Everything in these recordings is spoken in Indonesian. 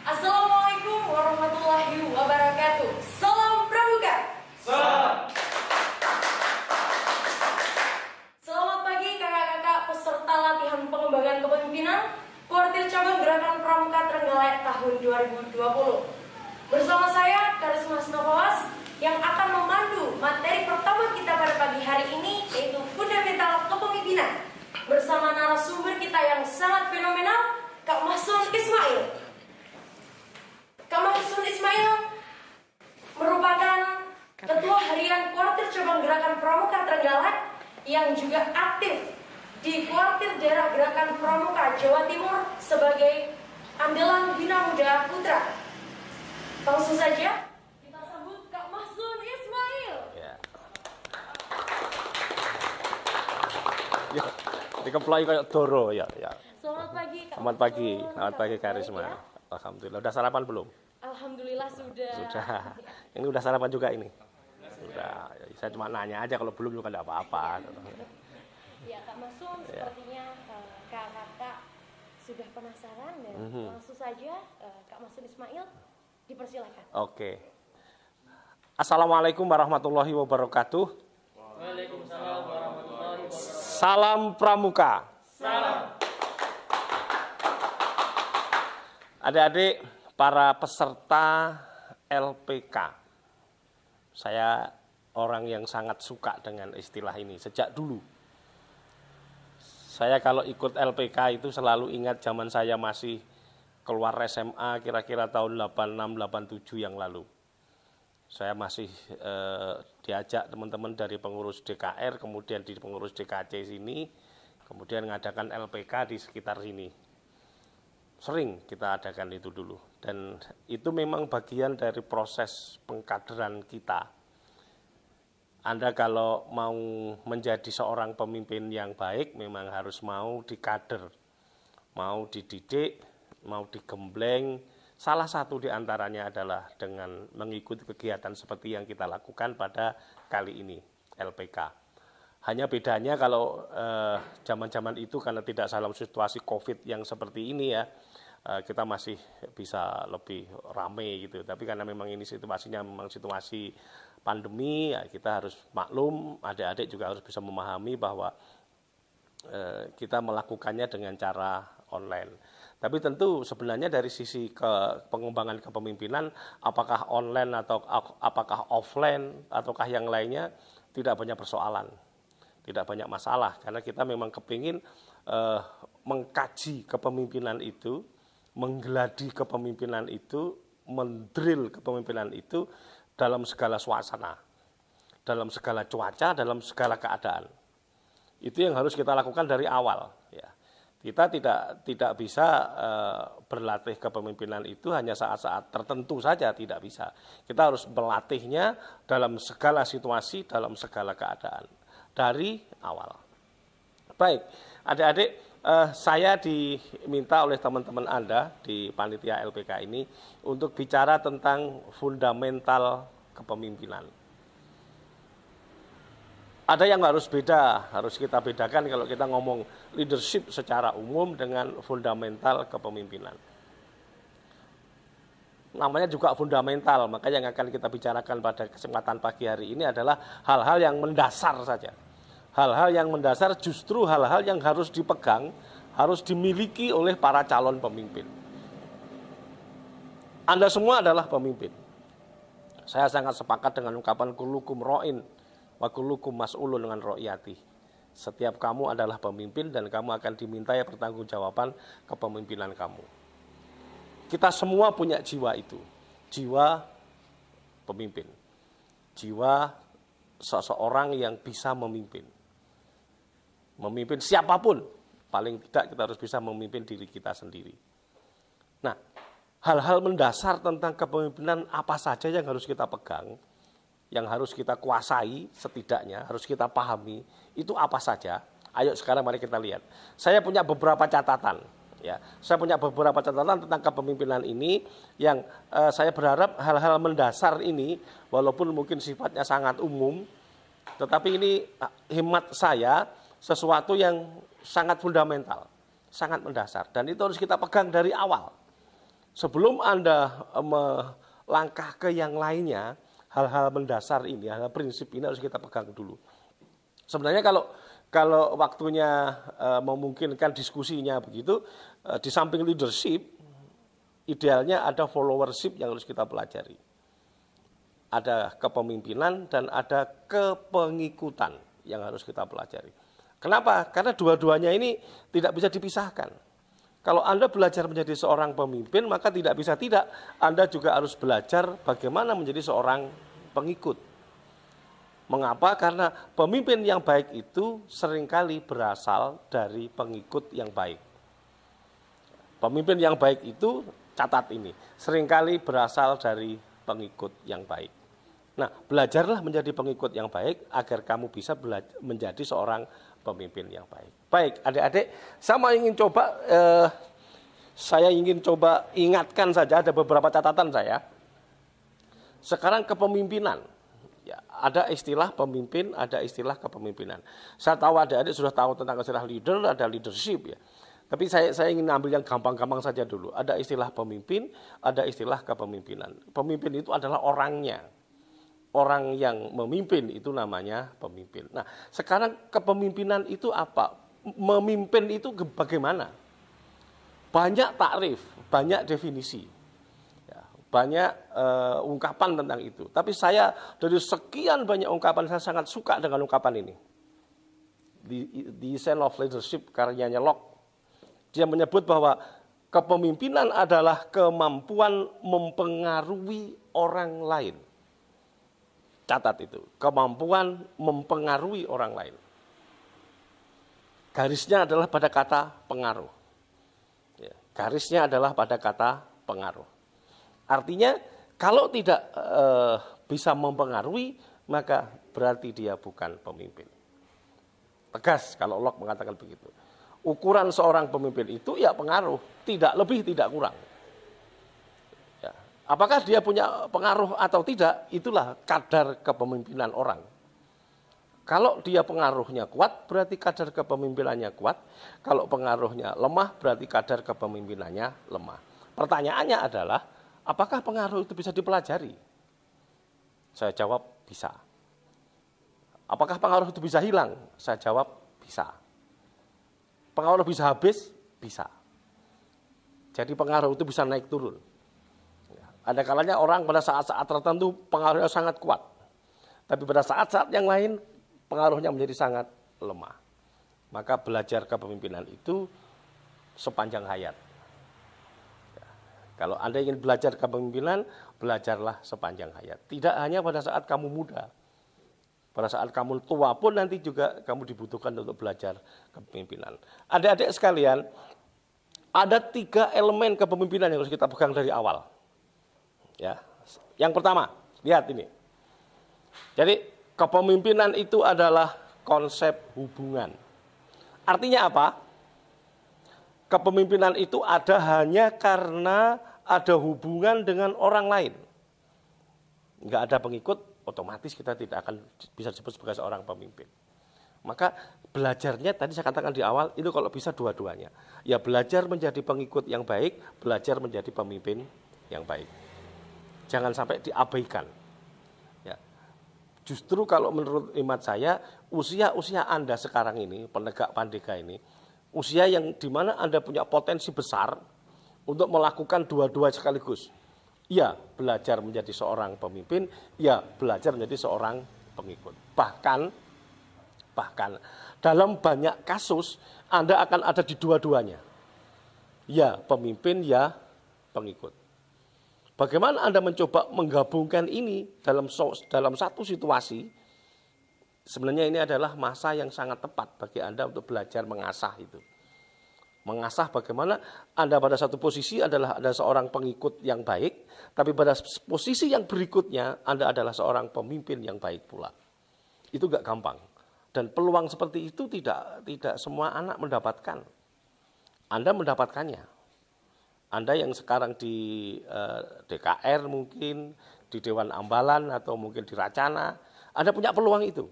Assalamualaikum warahmatullahi wabarakatuh. Salam Pramuka. Salam. Selamat pagi kakak-kakak peserta latihan pengembangan kepemimpinan Kuartir Cabang Gerakan Pramuka Trenggalek tahun 2020. Bersama saya Karisma Snokowas yang akan memandu materi pertama kita pada pagi hari ini, yaitu Fundamental Kepemimpinan, bersama narasumber kita yang sangat fenomenal, Kak Mahsun Ismail. Kak Mahsun Ismail merupakan Ketua Harian Kuartir Cabang Gerakan Pramuka Trenggalek yang juga aktif di Kuartir Daerah Gerakan Pramuka Jawa Timur sebagai andalan Bina Muda Putra. Langsung saja kita sambut Kak Mahsun Ismail. Ya, dikeplai kayak Doro ya. Selamat pagi Kak. Selamat pagi, selamat pagi Karisma. Alhamdulillah, udah sarapan belum? Alhamdulillah sudah. Sudah. Ini udah sarapan juga ini? Sudah. Saya cuma nanya aja, kalau belum juga enggak apa-apa. Ya Kak Mahsun, sepertinya kakak sudah penasaran dan langsung saja Kak Mahsun Ismail dipersilakan. Oke. Assalamualaikum warahmatullahi wabarakatuh. Waalaikumsalam warahmatullahi wabarakatuh. Salam Pramuka. Salam. Adik-adik, para peserta LPK. Saya orang yang sangat suka dengan istilah ini sejak dulu. Saya kalau ikut LPK itu selalu ingat zaman saya masih keluar SMA kira-kira tahun 86-87 yang lalu. Saya masih diajak teman-teman dari pengurus DKR, kemudian di pengurus DKC sini, kemudian mengadakan LPK di sekitar sini. Sering kita adakan itu dulu, dan itu memang bagian dari proses pengkaderan kita. Anda kalau mau menjadi seorang pemimpin yang baik memang harus mau dikader, mau dididik, mau digembleng. Salah satu di antaranya adalah dengan mengikuti kegiatan seperti yang kita lakukan pada kali ini, LPK. Hanya bedanya kalau zaman-zaman itu karena tidak dalam situasi COVID yang seperti ini ya, kita masih bisa lebih ramai gitu. Tapi karena memang ini situasinya memang situasi pandemi, ya kita harus maklum, adik-adik juga harus bisa memahami bahwa kita melakukannya dengan cara online. Tapi tentu sebenarnya dari sisi pengembangan kepemimpinan, apakah online atau apakah offline ataukah yang lainnya, tidak banyak persoalan, tidak banyak masalah, karena kita memang kepingin mengkaji kepemimpinan itu, menggeladi kepemimpinan itu, mendrill kepemimpinan itu dalam segala suasana, dalam segala cuaca, dalam segala keadaan. Itu yang harus kita lakukan dari awal. Ya. Kita tidak bisa berlatih kepemimpinan itu hanya saat-saat tertentu saja, tidak bisa. Kita harus melatihnya dalam segala situasi, dalam segala keadaan, dari awal. Baik, adik-adik, saya diminta oleh teman-teman Anda di panitia LPK ini untuk bicara tentang fundamental kepemimpinan. Ada yang harus beda, harus kita bedakan kalau kita ngomong leadership secara umum dengan fundamental kepemimpinan. Namanya juga fundamental, maka yang akan kita bicarakan pada kesempatan pagi hari ini adalah hal-hal yang mendasar saja. Hal-hal yang mendasar justru hal-hal yang harus dipegang, harus dimiliki oleh para calon pemimpin. Anda semua adalah pemimpin. Saya sangat sepakat dengan ungkapan kullukum ra'in wa kullukum mas'ulun dengan ra'iyati. Setiap kamu adalah pemimpin dan kamu akan dimintai pertanggungjawaban kepemimpinan kamu. Kita semua punya jiwa itu, jiwa pemimpin, jiwa seseorang yang bisa memimpin. Memimpin siapapun, paling tidak kita harus bisa memimpin diri kita sendiri. Nah, hal-hal mendasar tentang kepemimpinan apa saja yang harus kita pegang, yang harus kita kuasai setidaknya, harus kita pahami, itu apa saja? Ayo sekarang mari kita lihat. Saya punya beberapa catatan. Ya, saya punya beberapa catatan tentang kepemimpinan ini yang saya berharap hal-hal mendasar ini, walaupun mungkin sifatnya sangat umum, tetapi ini hemat saya sesuatu yang sangat fundamental, sangat mendasar, dan itu harus kita pegang dari awal. sebelum Anda melangkah ke yang lainnya, hal-hal mendasar ini, hal-hal prinsip ini harus kita pegang dulu. Sebenarnya kalau waktunya memungkinkan diskusinya begitu, di samping leadership, idealnya ada followership yang harus kita pelajari. Ada kepemimpinan dan ada kepengikutan yang harus kita pelajari. Kenapa? Karena dua-duanya ini tidak bisa dipisahkan. Kalau Anda belajar menjadi seorang pemimpin, maka tidak bisa tidak, Anda juga harus belajar bagaimana menjadi seorang pengikut. Mengapa? Karena pemimpin yang baik itu seringkali berasal dari pengikut yang baik. Pemimpin yang baik itu, catat ini, seringkali berasal dari pengikut yang baik. Nah, belajarlah menjadi pengikut yang baik agar kamu bisa menjadi seorang pemimpin yang baik. Baik, adik-adik, saya ingin coba ingatkan saja, ada beberapa catatan saya. Sekarang kepemimpinan, ya, ada istilah pemimpin, ada istilah kepemimpinan. Saya tahu adik-adik sudah tahu tentang istilah leader, ada leadership ya. Tapi saya ingin ambil yang gampang-gampang saja dulu. Ada istilah pemimpin, ada istilah kepemimpinan. Pemimpin itu adalah orangnya. Orang yang memimpin itu namanya pemimpin. Nah, sekarang kepemimpinan itu apa? Memimpin itu bagaimana? Banyak takrif, banyak definisi, ya, banyak ungkapan tentang itu. Tapi saya dari sekian banyak ungkapan, saya sangat suka dengan ungkapan ini. The Essence of Leadership karyanya Locke. Dia menyebut bahwa kepemimpinan adalah kemampuan mempengaruhi orang lain. Catat itu, kemampuan mempengaruhi orang lain. Garisnya adalah pada kata pengaruh. Ya, garisnya adalah pada kata pengaruh. Artinya kalau tidak bisa mempengaruhi, maka berarti dia bukan pemimpin. Tegas kalau Locke mengatakan begitu. Ukuran seorang pemimpin itu ya pengaruh, tidak lebih, tidak kurang. Apakah dia punya pengaruh atau tidak, itulah kadar kepemimpinan orang. Kalau dia pengaruhnya kuat, berarti kadar kepemimpinannya kuat. Kalau pengaruhnya lemah, berarti kadar kepemimpinannya lemah. Pertanyaannya adalah, apakah pengaruh itu bisa dipelajari? Saya jawab, bisa. Apakah pengaruh itu bisa hilang? Saya jawab, bisa. Pengaruh bisa habis? Bisa. Jadi pengaruh itu bisa naik turun. Ada kalanya orang pada saat-saat tertentu pengaruhnya sangat kuat. Tapi pada saat-saat yang lain pengaruhnya menjadi sangat lemah. Maka belajar kepemimpinan itu sepanjang hayat. Ya. Kalau Anda ingin belajar kepemimpinan, belajarlah sepanjang hayat. Tidak hanya pada saat kamu muda. Pada saat kamu tua pun nanti juga kamu dibutuhkan untuk belajar kepemimpinan. Adik-adik sekalian, ada 3 elemen kepemimpinan yang harus kita pegang dari awal. Ya, yang pertama, lihat ini. Jadi kepemimpinan itu adalah konsep hubungan. Artinya apa? Kepemimpinan itu ada hanya karena ada hubungan dengan orang lain. Enggak ada pengikut, otomatis kita tidak akan bisa disebut sebagai seorang pemimpin. Maka belajarnya tadi saya katakan di awal, itu kalau bisa dua-duanya. Ya belajar menjadi pengikut yang baik, belajar menjadi pemimpin yang baik. Jangan sampai diabaikan. Ya. Justru kalau menurut imat saya, usia Anda sekarang ini, penegak pandega ini, usia yang dimana Anda punya potensi besar untuk melakukan dua-dua sekaligus. Ya, belajar menjadi seorang pemimpin, ya belajar menjadi seorang pengikut. Bahkan dalam banyak kasus Anda akan ada di dua-duanya. Ya pemimpin, ya pengikut. Bagaimana Anda mencoba menggabungkan ini dalam satu situasi? Sebenarnya ini adalah masa yang sangat tepat bagi Anda untuk belajar mengasah itu. Mengasah bagaimana Anda pada satu posisi adalah ada seorang pengikut yang baik, tapi pada posisi yang berikutnya Anda adalah seorang pemimpin yang baik pula. Itu gak gampang. Dan peluang seperti itu tidak semua anak mendapatkan. Anda mendapatkannya. Anda yang sekarang di DKR mungkin, di Dewan Ambalan atau mungkin di Racana, Anda punya peluang itu.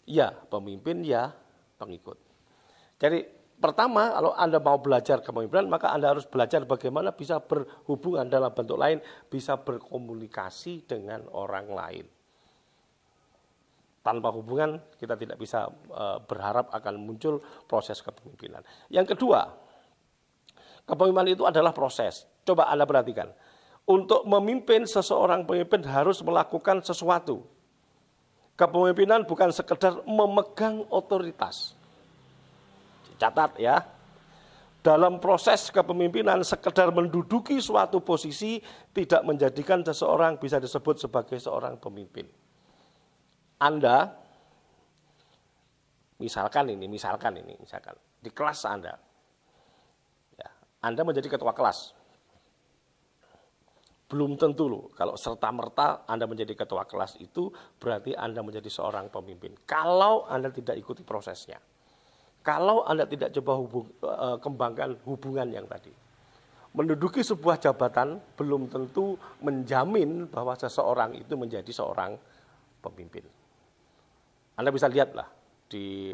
Ya pemimpin, ya pengikut. Jadi pertama, kalau Anda mau belajar kepemimpinan, maka Anda harus belajar bagaimana bisa berhubungan dalam bentuk lain, bisa berkomunikasi dengan orang lain. Tanpa hubungan, kita tidak bisa berharap akan muncul proses kepemimpinan. Yang kedua, kepemimpinan itu adalah proses. Coba Anda perhatikan. Untuk memimpin, seseorang pemimpin harus melakukan sesuatu. Kepemimpinan bukan sekedar memegang otoritas. Catat ya. Dalam proses kepemimpinan, sekedar menduduki suatu posisi tidak menjadikan seseorang bisa disebut sebagai seorang pemimpin. Anda, misalkan di kelas Anda, ya, Anda menjadi ketua kelas. Belum tentu loh, kalau serta-merta Anda menjadi ketua kelas itu berarti Anda menjadi seorang pemimpin. Kalau Anda tidak ikuti prosesnya, kalau Anda tidak coba kembangkan hubungan yang tadi. Menduduki sebuah jabatan belum tentu menjamin bahwa seseorang itu menjadi seorang pemimpin. Anda bisa lihatlah di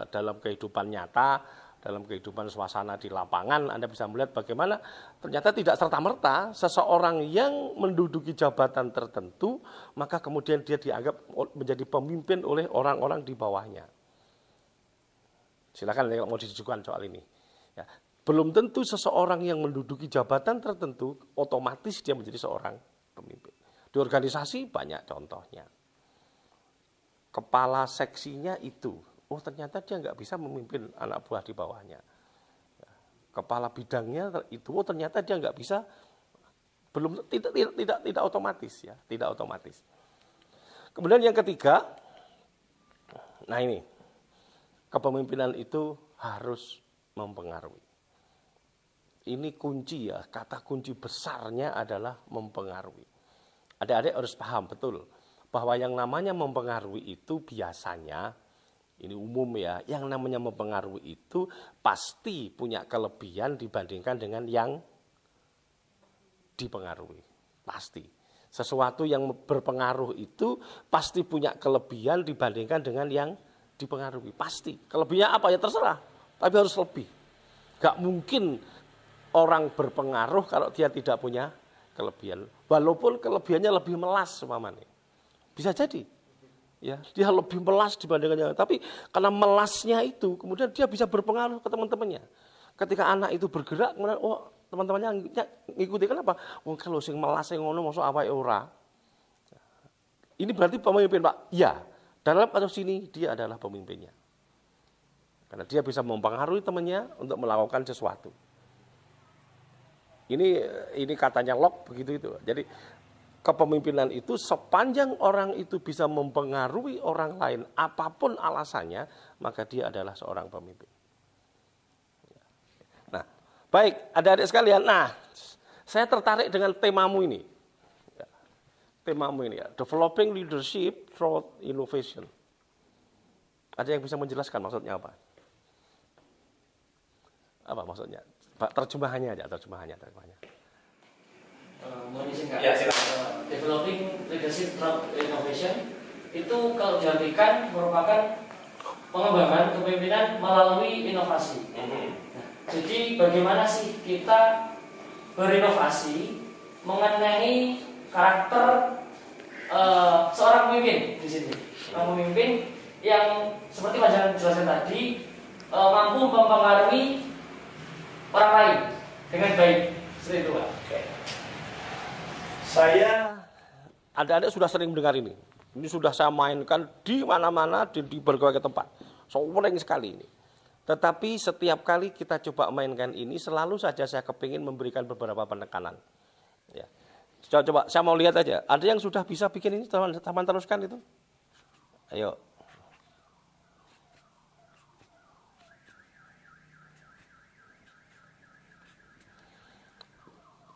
dalam kehidupan nyata, dalam kehidupan suasana di lapangan, Anda bisa melihat bagaimana ternyata tidak serta-merta seseorang yang menduduki jabatan tertentu, maka kemudian dia dianggap menjadi pemimpin oleh orang-orang di bawahnya. Silakan kalau mau ditujukan soal ini. Ya, belum tentu seseorang yang menduduki jabatan tertentu otomatis dia menjadi seorang pemimpin. Di organisasi banyak contohnya. Kepala seksinya itu, ternyata dia nggak bisa memimpin anak buah di bawahnya. Kepala bidangnya itu, ternyata dia nggak bisa, tidak otomatis ya, tidak otomatis. Kemudian yang ketiga, nah ini, kepemimpinan itu harus mempengaruhi. Ini kunci ya, kata kunci besarnya adalah mempengaruhi. Adik-adik harus paham betul bahwa yang namanya mempengaruhi itu biasanya, ini umum ya, yang namanya mempengaruhi itu pasti punya kelebihan dibandingkan dengan yang dipengaruhi. Pasti. Sesuatu yang berpengaruh itu pasti punya kelebihan dibandingkan dengan yang dipengaruhi. Pasti. Kelebihannya apa ya terserah, tapi harus lebih. Gak mungkin orang berpengaruh kalau dia tidak punya kelebihan. Walaupun kelebihannya lebih melas umpamanya. Bisa jadi, ya dia lebih melas dibandingkan yang lain. Tapi karena melasnya itu, kemudian dia bisa berpengaruh ke teman-temannya. Ketika anak itu bergerak, kemudian teman-temannya ngikuti. Kenapa? Kalau sing melas yang ngono masuk awake ora. Ini berarti pemimpin, Pak. Ya, dalam kasus ini dia adalah pemimpinnya. Karena dia bisa mempengaruhi temannya untuk melakukan sesuatu. Ini katanya Locke begitu itu. Jadi kepemimpinan itu sepanjang orang itu bisa mempengaruhi orang lain, apapun alasannya, maka dia adalah seorang pemimpin. Nah, baik, adik-adik sekalian. Nah, saya tertarik dengan temamu ini. Temamu ini ya, developing leadership through innovation. Ada yang bisa menjelaskan maksudnya apa? Apa maksudnya? Terjemahannya aja, terjemahannya. Mau disingkat? Ya, silakan. Developing leadership through innovation itu kalau diartikan merupakan pengembangan kepemimpinan melalui inovasi. Nah, jadi bagaimana sih kita berinovasi mengenai karakter seorang pemimpin di sini. Seorang pemimpin yang seperti Mas Jan jelaskan tadi mampu mempengaruhi orang lain dengan baik. Seperti itu, Pak. Saya, adik-adik sudah sering mendengar ini. Ini sudah saya mainkan di mana-mana, di berbagai tempat. Sering sekali ini. Tetapi setiap kali kita coba mainkan ini, selalu saja saya kepingin memberikan beberapa penekanan. Ya. Coba, saya mau lihat aja. Ada yang sudah bisa bikin ini, teman teruskan itu? Ayo.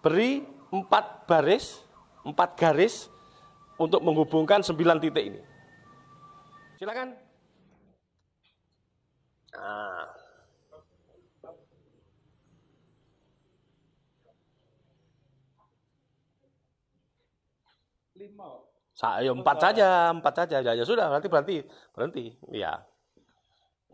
Beri 4 garis untuk menghubungkan 9 titik ini. Silakan. Nah. Saya 4 saja. Ya sudah, berarti berhenti. Ya.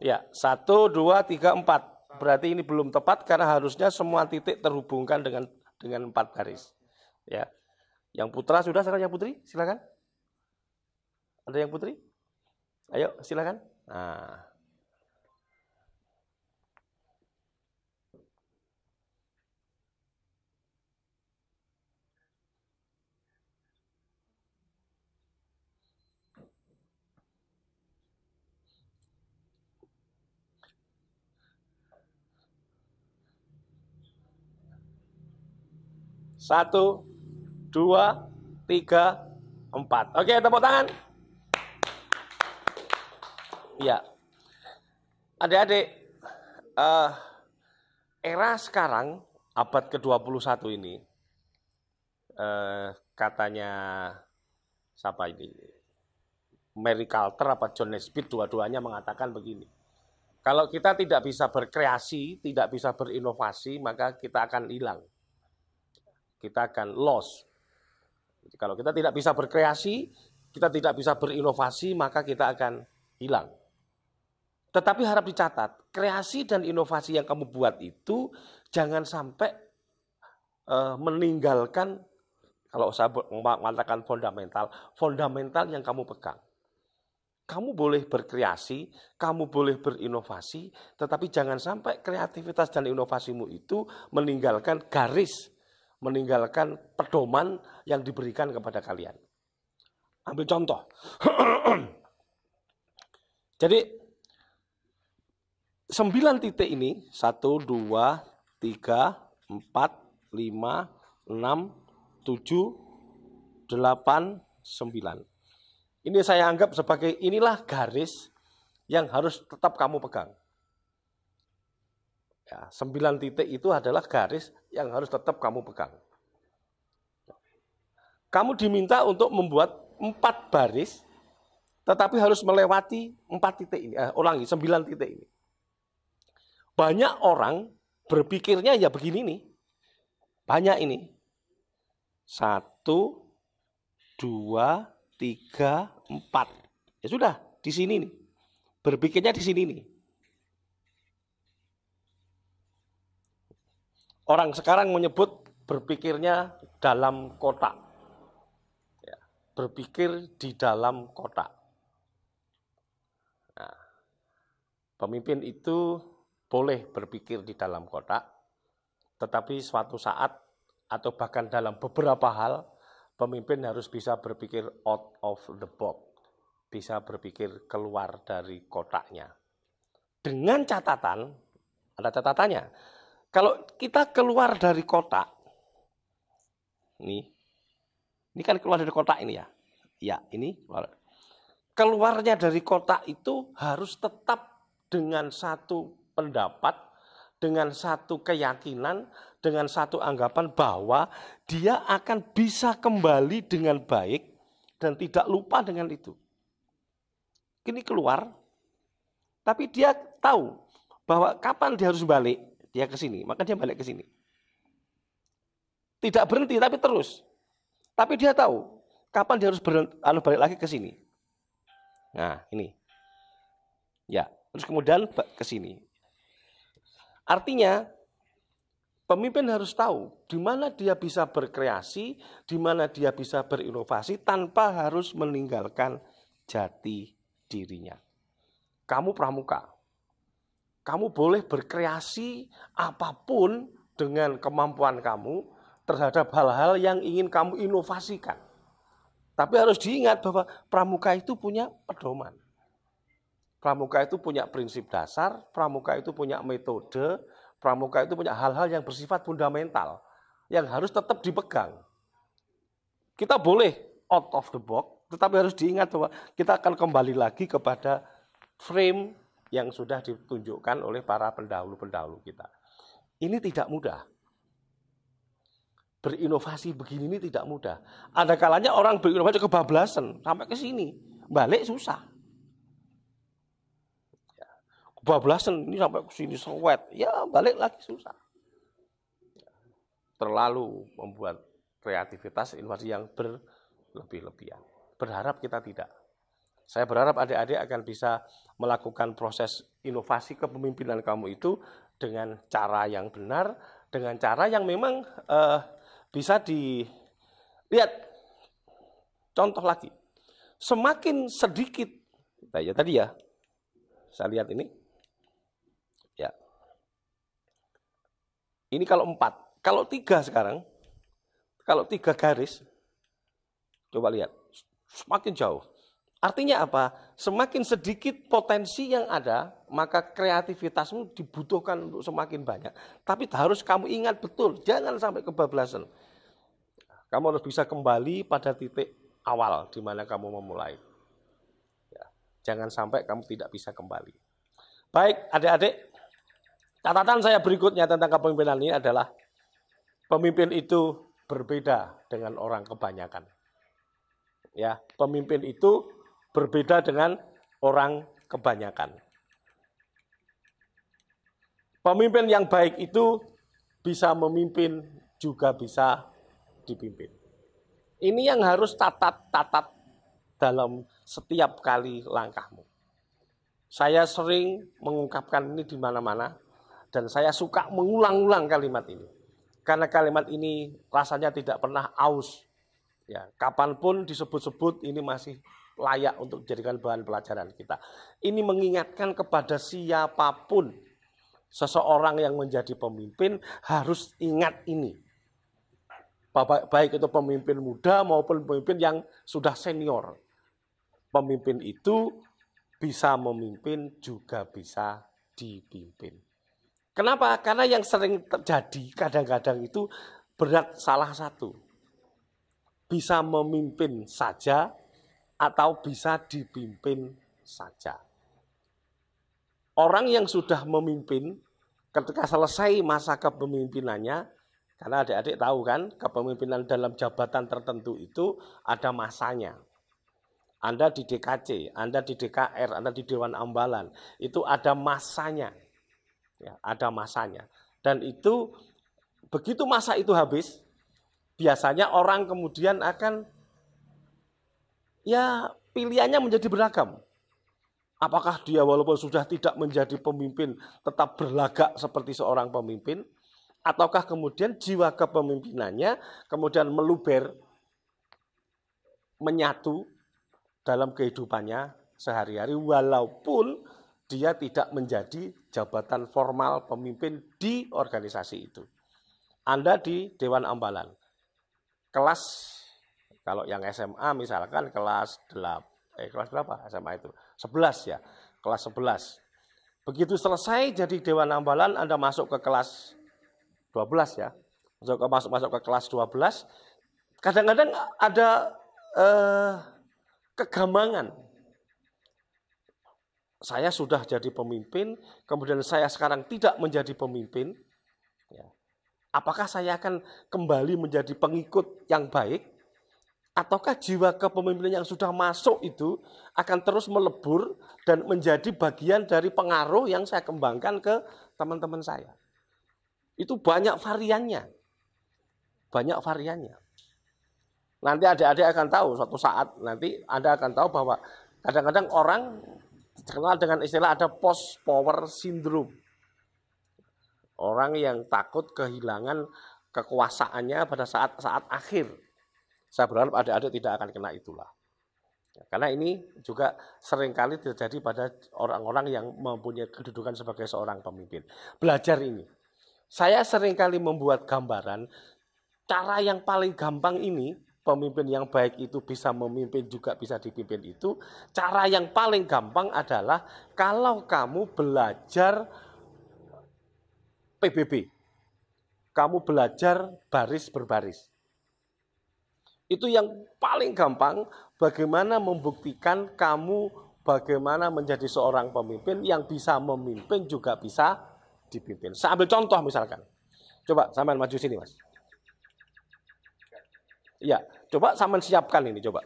Ya, 1, 2, 3, 4. berarti ini belum tepat karena harusnya semua titik terhubungkan dengan 4 garis. Ya. Yang putra sudah, sekarang yang putri, silakan. Ada yang putri? Ayo, silakan. Nah. Satu, 2, 3, 4. Oke, tepuk tangan. Ya, adik-adik, era sekarang abad ke-21 ini, katanya siapa ini? Mary Carter apa John Naisbitt, dua-duanya mengatakan begini. Kalau kita tidak bisa berkreasi, tidak bisa berinovasi, maka kita akan hilang. Kita akan lost. Jadi, kalau kita tidak bisa berkreasi, kita tidak bisa berinovasi, maka kita akan hilang. Tetapi harap dicatat, kreasi dan inovasi yang kamu buat itu jangan sampai meninggalkan, kalau saya mengatakan fundamental yang kamu pegang. Kamu boleh berkreasi, kamu boleh berinovasi, tetapi jangan sampai kreativitas dan inovasimu itu meninggalkan garis, meninggalkan pedoman yang diberikan kepada kalian. Ambil contoh. Jadi 9 titik ini 1, 2, 3, 4, 5, 6, 7, 8, 9. Ini saya anggap sebagai inilah garis yang harus tetap kamu pegang. Ya, 9 titik itu adalah garis yang harus tetap kamu pegang. Kamu diminta untuk membuat 4 baris, tetapi harus melewati 4 titik ini. Ulangi, 9 titik ini. Banyak orang berpikirnya ya begini nih. Banyak ini. 1, 2, 3, 4. Ya sudah, di sini nih. Berpikirnya di sini nih. Orang sekarang menyebut berpikirnya dalam kotak. Ya, berpikir di dalam kotak. Nah, pemimpin itu boleh berpikir di dalam kotak, tetapi suatu saat atau bahkan dalam beberapa hal, pemimpin harus bisa berpikir out of the box, bisa berpikir keluar dari kotaknya. Dengan catatan, ada catatannya, kalau kita keluar dari kotak, ini kan keluar dari kotak ini ya. Ya, ini keluarnya dari kotak itu harus tetap dengan satu pendapat, dengan satu keyakinan, dengan satu anggapan bahwa dia akan bisa kembali dengan baik dan tidak lupa dengan itu. Ini keluar, tapi dia tahu bahwa kapan dia harus balik. Dia ke sini, maka dia balik ke sini. Tidak berhenti, tapi terus. Tapi dia tahu kapan dia harus balik lagi ke sini. Nah, ini. Ya, terus kemudian ke sini. Artinya, pemimpin harus tahu di mana dia bisa berkreasi, di mana dia bisa berinovasi tanpa harus meninggalkan jati dirinya. Kamu pramuka. Kamu boleh berkreasi apapun dengan kemampuan kamu terhadap hal-hal yang ingin kamu inovasikan. Tapi harus diingat bahwa pramuka itu punya pedoman. Pramuka itu punya prinsip dasar, pramuka itu punya metode, pramuka itu punya hal-hal yang bersifat fundamental, yang harus tetap dipegang. Kita boleh out of the box, tetapi harus diingat bahwa kita akan kembali lagi kepada frame yang sudah ditunjukkan oleh para pendahulu-pendahulu kita. Ini tidak mudah. Berinovasi begini ini tidak mudah. Ada kalanya orang berinovasi kebablasan, sampai ke sini. Balik susah. Kebablasan, ini sampai ke sini sewet. Ya, balik lagi susah. Terlalu membuat kreativitas, inovasi yang berlebih-lebihan. Berharap kita tidak. Saya berharap adik-adik akan bisa melakukan proses inovasi kepemimpinan kamu itu dengan cara yang benar, dengan cara yang memang bisa dilihat. Contoh lagi, semakin sedikit, nah ya tadi ya, saya lihat ini, ya, ini kalau 4, kalau 3 sekarang, kalau 3 garis, coba lihat, semakin jauh. Artinya apa? Semakin sedikit potensi yang ada, maka kreativitasmu dibutuhkan untuk semakin banyak. Tapi harus kamu ingat betul, jangan sampai kebablasan. Kamu harus bisa kembali pada titik awal di mana kamu memulai. Ya, jangan sampai kamu tidak bisa kembali. Baik, adik-adik, catatan saya berikutnya tentang kepemimpinan ini adalah pemimpin itu berbeda dengan orang kebanyakan. Ya, pemimpin itu berbeda dengan orang kebanyakan. Pemimpin yang baik itu bisa memimpin, juga bisa dipimpin. Ini yang harus tatat dalam setiap kali langkahmu. Saya sering mengungkapkan ini di mana-mana, dan saya suka mengulang-ulang kalimat ini. Karena kalimat ini rasanya tidak pernah aus. Ya, kapanpun disebut-sebut ini masih layak untuk dijadikan bahan pelajaran kita. Ini mengingatkan kepada siapapun, seseorang yang menjadi pemimpin harus ingat ini. Baik itu pemimpin muda maupun pemimpin yang sudah senior. Pemimpin itu bisa memimpin, juga bisa dipimpin. Kenapa? Karena yang sering terjadi kadang-kadang itu berat salah satu. Bisa memimpin saja atau bisa dipimpin saja. Orang yang sudah memimpin ketika selesai masa kepemimpinannya, karena adik-adik tahu kan, kepemimpinan dalam jabatan tertentu itu ada masanya. Anda di DKC, Anda di DKR, Anda di Dewan Ambalan, itu ada masanya. Ya, ada masanya. Dan itu, begitu masa itu habis, biasanya orang kemudian akan, ya pilihannya menjadi beragam. Apakah dia walaupun sudah tidak menjadi pemimpin, tetap berlagak seperti seorang pemimpin, ataukah kemudian jiwa kepemimpinannya kemudian meluber, menyatu dalam kehidupannya sehari-hari, walaupun dia tidak menjadi jabatan formal pemimpin di organisasi itu. Anda di Dewan Ambalan, kelas, kalau yang SMA misalkan kelas berapa SMA itu? 11 ya, kelas 11. Begitu selesai jadi Dewan Ambalan, Anda masuk ke kelas 12 ya. Masuk ke kelas 12, kadang-kadang ada kegambangan. Saya sudah jadi pemimpin, kemudian saya sekarang tidak menjadi pemimpin. Ya. Apakah saya akan kembali menjadi pengikut yang baik? Ataukah jiwa kepemimpinan yang sudah masuk itu akan terus melebur dan menjadi bagian dari pengaruh yang saya kembangkan ke teman-teman saya? Itu banyak variannya. Banyak variannya. Nanti adik-adik akan tahu, suatu saat nanti Anda akan tahu bahwa kadang-kadang orang dikenal dengan istilah ada post power syndrome. Orang yang takut kehilangan kekuasaannya pada saat akhir. Saya berharap adik-adik tidak akan kena itulah. Karena ini juga seringkali terjadi pada orang-orang yang mempunyai kedudukan sebagai seorang pemimpin. Belajar ini. Saya seringkali membuat gambaran, cara yang paling gampang ini, pemimpin yang baik itu bisa memimpin juga bisa dipimpin itu, cara yang paling gampang adalah kalau kamu belajar PBB, kamu belajar baris berbaris. Itu yang paling gampang, bagaimana membuktikan kamu bagaimana menjadi seorang pemimpin yang bisa memimpin juga bisa dipimpin. Saya ambil contoh misalkan. Coba sampean maju sini, Mas. Iya, coba sampean siapkan ini, coba.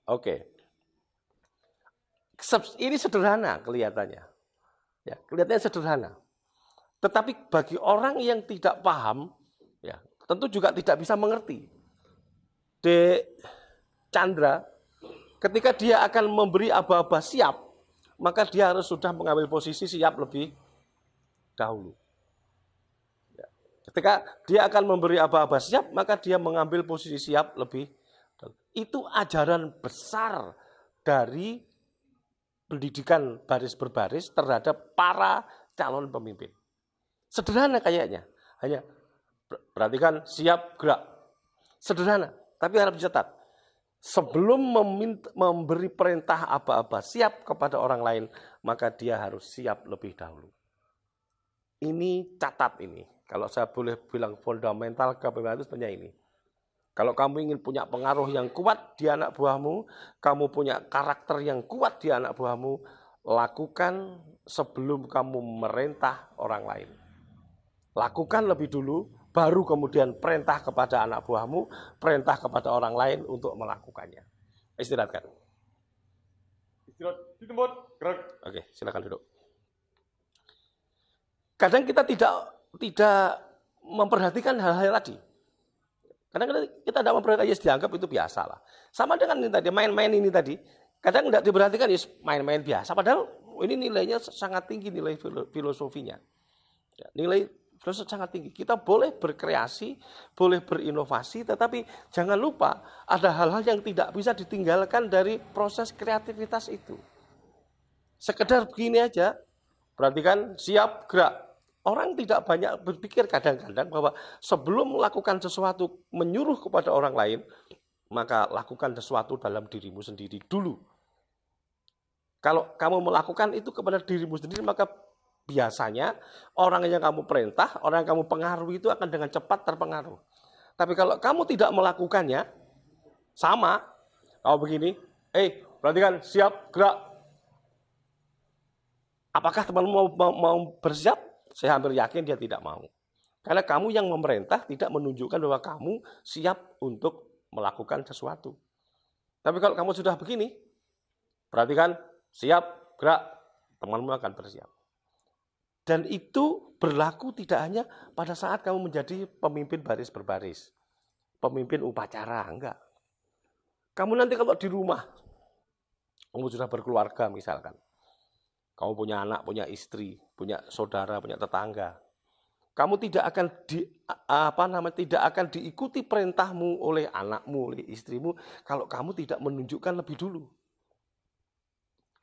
Oke. Ini sederhana kelihatannya. Ya, kelihatannya sederhana. Tetapi bagi orang yang tidak paham, ya, tentu juga tidak bisa mengerti. Dek Chandra, ketika dia akan memberi aba-aba siap, maka dia harus sudah mengambil posisi siap lebih dahulu. Ya. Ketika dia akan memberi aba-aba siap, maka dia mengambil posisi siap lebih dahulu. Itu ajaran besar dari pendidikan baris berbaris terhadap para calon pemimpin. Sederhana kayaknya, hanya perhatikan siap gerak. Sederhana, tapi harap dicatat. Sebelum memberi perintah aba-aba siap kepada orang lain, maka dia harus siap lebih dahulu. Ini catat ini. Kalau saya boleh bilang fundamental kepemimpinan itu sebenarnya ini. Kalau kamu ingin punya pengaruh yang kuat di anak buahmu, kamu punya karakter yang kuat di anak buahmu, lakukan sebelum kamu merintah orang lain. Lakukan lebih dulu, baru kemudian perintah kepada anak buahmu, perintah kepada orang lain untuk melakukannya. Istirahatkan. Istirahat di tempat, gerak. Oke, silakan duduk. Kadang kita tidak memperhatikan hal-hal tadi. Kadang kita tidak memperhatikan, ya dianggap itu biasa lah. Sama dengan ini tadi, main-main ini tadi. Kadang tidak diperhatikan, ya main-main biasa. Padahal ini nilainya sangat tinggi, nilai filosofinya. Ya, nilai filosofi sangat tinggi. Kita boleh berkreasi, boleh berinovasi, tetapi jangan lupa ada hal-hal yang tidak bisa ditinggalkan dari proses kreativitas itu. Sekedar begini aja, perhatikan siap gerak. Orang tidak banyak berpikir kadang-kadang bahwa sebelum melakukan sesuatu menyuruh kepada orang lain, maka lakukan sesuatu dalam dirimu sendiri dulu. Kalau kamu melakukan itu kepada dirimu sendiri, maka biasanya orang yang kamu perintah, orang yang kamu pengaruhi itu akan dengan cepat terpengaruh. Tapi kalau kamu tidak melakukannya, sama, kamu begini, perhatikan, siap, gerak. Apakah temanmu mau bersiap? Saya hampir yakin dia tidak mau. Karena kamu yang memerintah tidak menunjukkan bahwa kamu siap untuk melakukan sesuatu. Tapi kalau kamu sudah begini, perhatikan, siap, gerak, temanmu akan bersiap. Dan itu berlaku tidak hanya pada saat kamu menjadi pemimpin baris berbaris, pemimpin upacara, enggak. Kamu nanti kalau di rumah, kamu sudah berkeluarga misalkan, kamu punya anak, punya istri, punya saudara, punya tetangga, kamu tidak akan diikuti perintahmu oleh anakmu, oleh istrimu, kalau kamu tidak menunjukkan lebih dulu.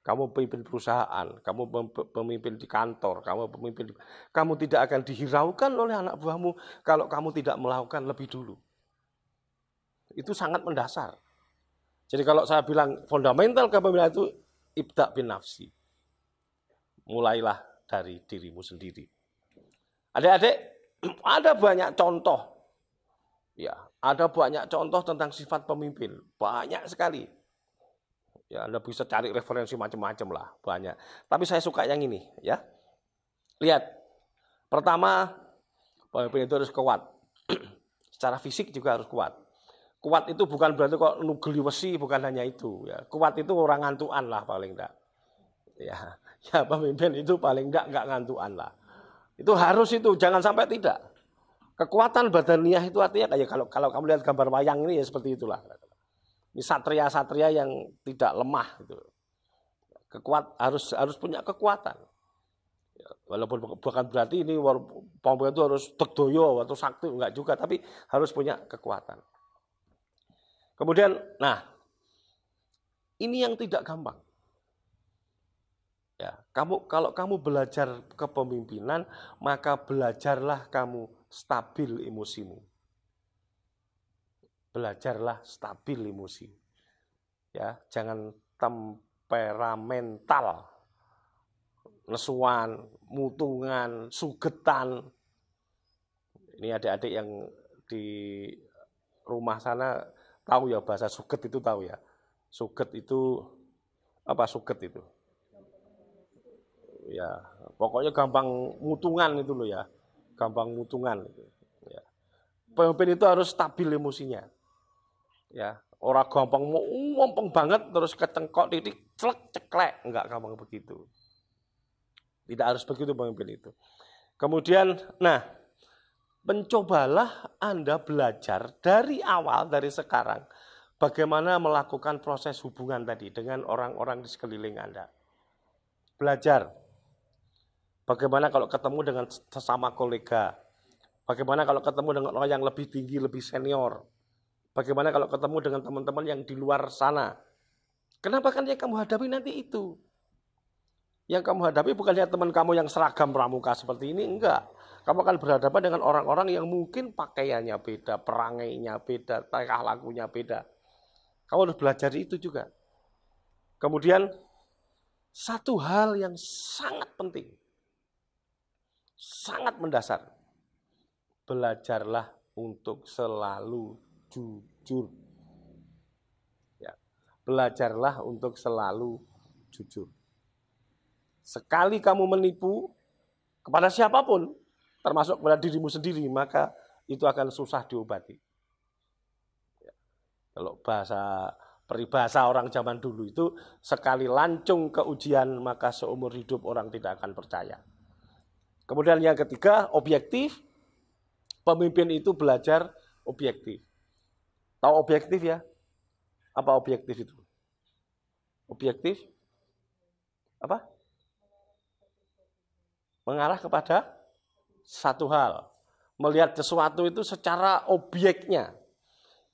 Kamu pemimpin perusahaan, kamu pemimpin di kantor, kamu tidak akan dihiraukan oleh anak buahmu kalau kamu tidak melakukan lebih dulu. Itu sangat mendasar. Jadi kalau saya bilang fundamental kepemimpinan itu ibda' bin nafsi. Mulailah dari dirimu sendiri. Adik-adik, ada banyak contoh. Ya, ada banyak contoh tentang sifat pemimpin, banyak sekali. Ya, Anda bisa cari referensi macam-macam lah, banyak. Tapi saya suka yang ini, ya. Lihat, pertama, pemimpin itu harus kuat. Secara fisik juga harus kuat. Kuat itu bukan berarti kok nugeli wesi, bukan hanya itu. Ya. Kuat itu orang ngantuan lah paling enggak. Ya, pemimpin itu paling enggak ngantuan lah. Itu harus itu, jangan sampai tidak. Kekuatan badaniah itu artinya kayak kalau kamu lihat gambar wayang ini ya seperti itulah. Ini satria-satria yang tidak lemah gitu. Harus punya kekuatan. Ya, walaupun bukan berarti ini pemimpin itu harus tegdoyo atau sakti, enggak juga, tapi harus punya kekuatan. Kemudian, ini yang tidak gampang. Ya, kalau kamu belajar kepemimpinan, maka belajarlah kamu stabil emosimu. Belajarlah stabil emosi. Ya, jangan temperamental. Nesuan, mutungan, sugetan. Ini adik-adik yang di rumah sana tahu ya bahasa suget itu tahu ya. Suget itu apa suget itu? Ya, pokoknya gampang mutungan itu loh ya. Gampang mutungan itu. Ya. Pemimpin itu harus stabil emosinya. Ya, orang gampang ngompong banget terus kecengkok titik ceklek, enggak gampang begitu. Tidak harus begitu pemimpin itu. Kemudian, mencobalah Anda belajar dari awal, dari sekarang, bagaimana melakukan proses hubungan tadi dengan orang-orang di sekeliling Anda. belajar. Bagaimana kalau ketemu dengan sesama kolega? Bagaimana kalau ketemu dengan orang yang lebih tinggi, lebih senior? Bagaimana kalau ketemu dengan teman-teman yang di luar sana? Kenapa? Kan yang kamu hadapi nanti itu. Yang kamu hadapi bukan hanya teman kamu yang seragam pramuka seperti ini, enggak. Kamu akan berhadapan dengan orang-orang yang mungkin pakaiannya beda, perangainya beda, tingkah lakunya beda. Kamu harus belajar itu juga. Kemudian satu hal yang sangat penting, sangat mendasar. Belajarlah untuk selalu jujur. Ya, belajarlah untuk selalu jujur. Sekali kamu menipu kepada siapapun, termasuk kepada dirimu sendiri, maka itu akan susah diobati. Ya. Kalau peribahasa orang zaman dulu itu, sekali lancung ke ujian, maka seumur hidup orang tidak akan percaya. Kemudian yang ketiga, objektif. Pemimpin itu belajar objektif. Tahu objektif ya? Apa objektif itu? Objektif? Apa? Mengarah kepada satu hal. Melihat sesuatu itu secara objeknya.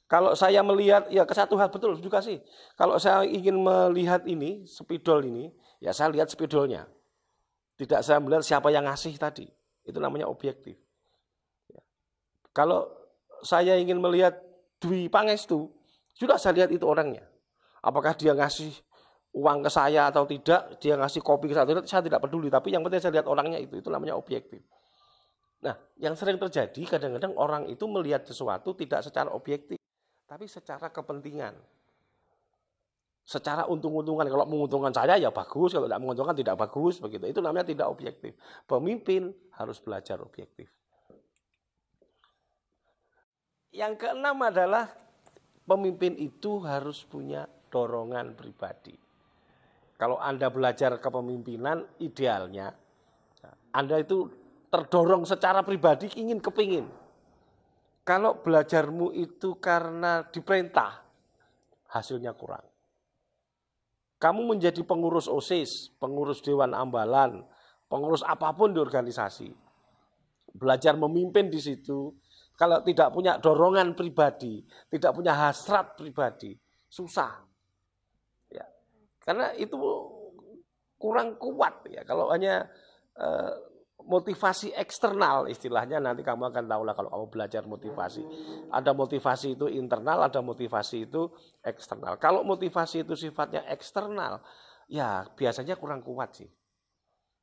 Kalau saya melihat, ya ke satu hal betul juga sih. Kalau saya ingin melihat ini, spidol ini, ya saya lihat spidolnya. Tidak saya melihat siapa yang ngasih tadi. Itu namanya objektif. Ya. Kalau saya ingin melihat Dwi Pangestu, juga saya lihat itu orangnya. Apakah dia ngasih uang ke saya atau tidak, dia ngasih kopi ke saya tidak peduli. Tapi yang penting saya lihat orangnya itu namanya objektif. Nah, yang sering terjadi kadang-kadang orang itu melihat sesuatu tidak secara objektif, tapi secara kepentingan. Secara untung-untungan. Kalau menguntungkan saya ya bagus, kalau tidak menguntungkan tidak bagus, begitu. Itu namanya tidak objektif. Pemimpin harus belajar objektif. Yang keenam adalah pemimpin itu harus punya dorongan pribadi. Kalau Anda belajar kepemimpinan, idealnya Anda itu terdorong secara pribadi, kepingin. Kalau belajarmu itu karena diperintah, hasilnya kurang. Kamu menjadi pengurus OSIS, pengurus Dewan Ambalan, pengurus apapun di organisasi. Belajar memimpin di situ, kalau tidak punya dorongan pribadi, tidak punya hasrat pribadi, susah. Karena itu kurang kuat ya. Kalau hanya motivasi eksternal istilahnya, nanti kamu akan tahu lah kalau kamu belajar motivasi. Ada motivasi itu internal, ada motivasi itu eksternal. Kalau motivasi itu sifatnya eksternal, ya biasanya kurang kuat sih.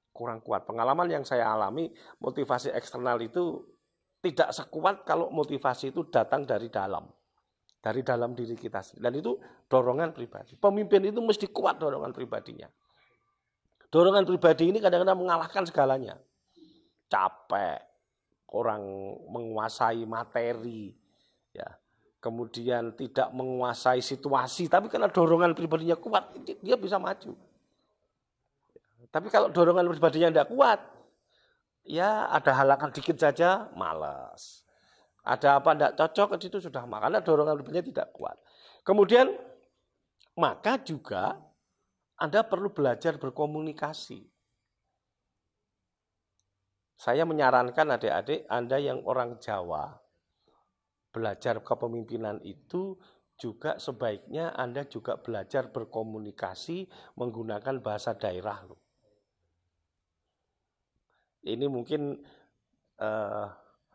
Kurang kuat. Pengalaman yang saya alami, motivasi eksternal itu tidak sekuat kalau motivasi itu datang dari dalam. Dari dalam diri kita sendiri. Dan itu dorongan pribadi. Pemimpin itu mesti kuat dorongan pribadinya. Dorongan pribadi ini kadang-kadang mengalahkan segalanya. Capek, orang menguasai materi, ya. Kemudian tidak menguasai situasi, tapi karena dorongan pribadinya kuat, dia bisa maju. Tapi kalau dorongan pribadinya tidak kuat, ya ada halangan dikit saja, malas. Ada apa tidak cocok ke situ sudah, makanya dorongan pribadinya tidak kuat. Kemudian maka juga Anda perlu belajar berkomunikasi. Saya menyarankan adik-adik Anda yang orang Jawa, belajar kepemimpinan itu juga sebaiknya Anda juga belajar berkomunikasi menggunakan bahasa daerah. Ini mungkin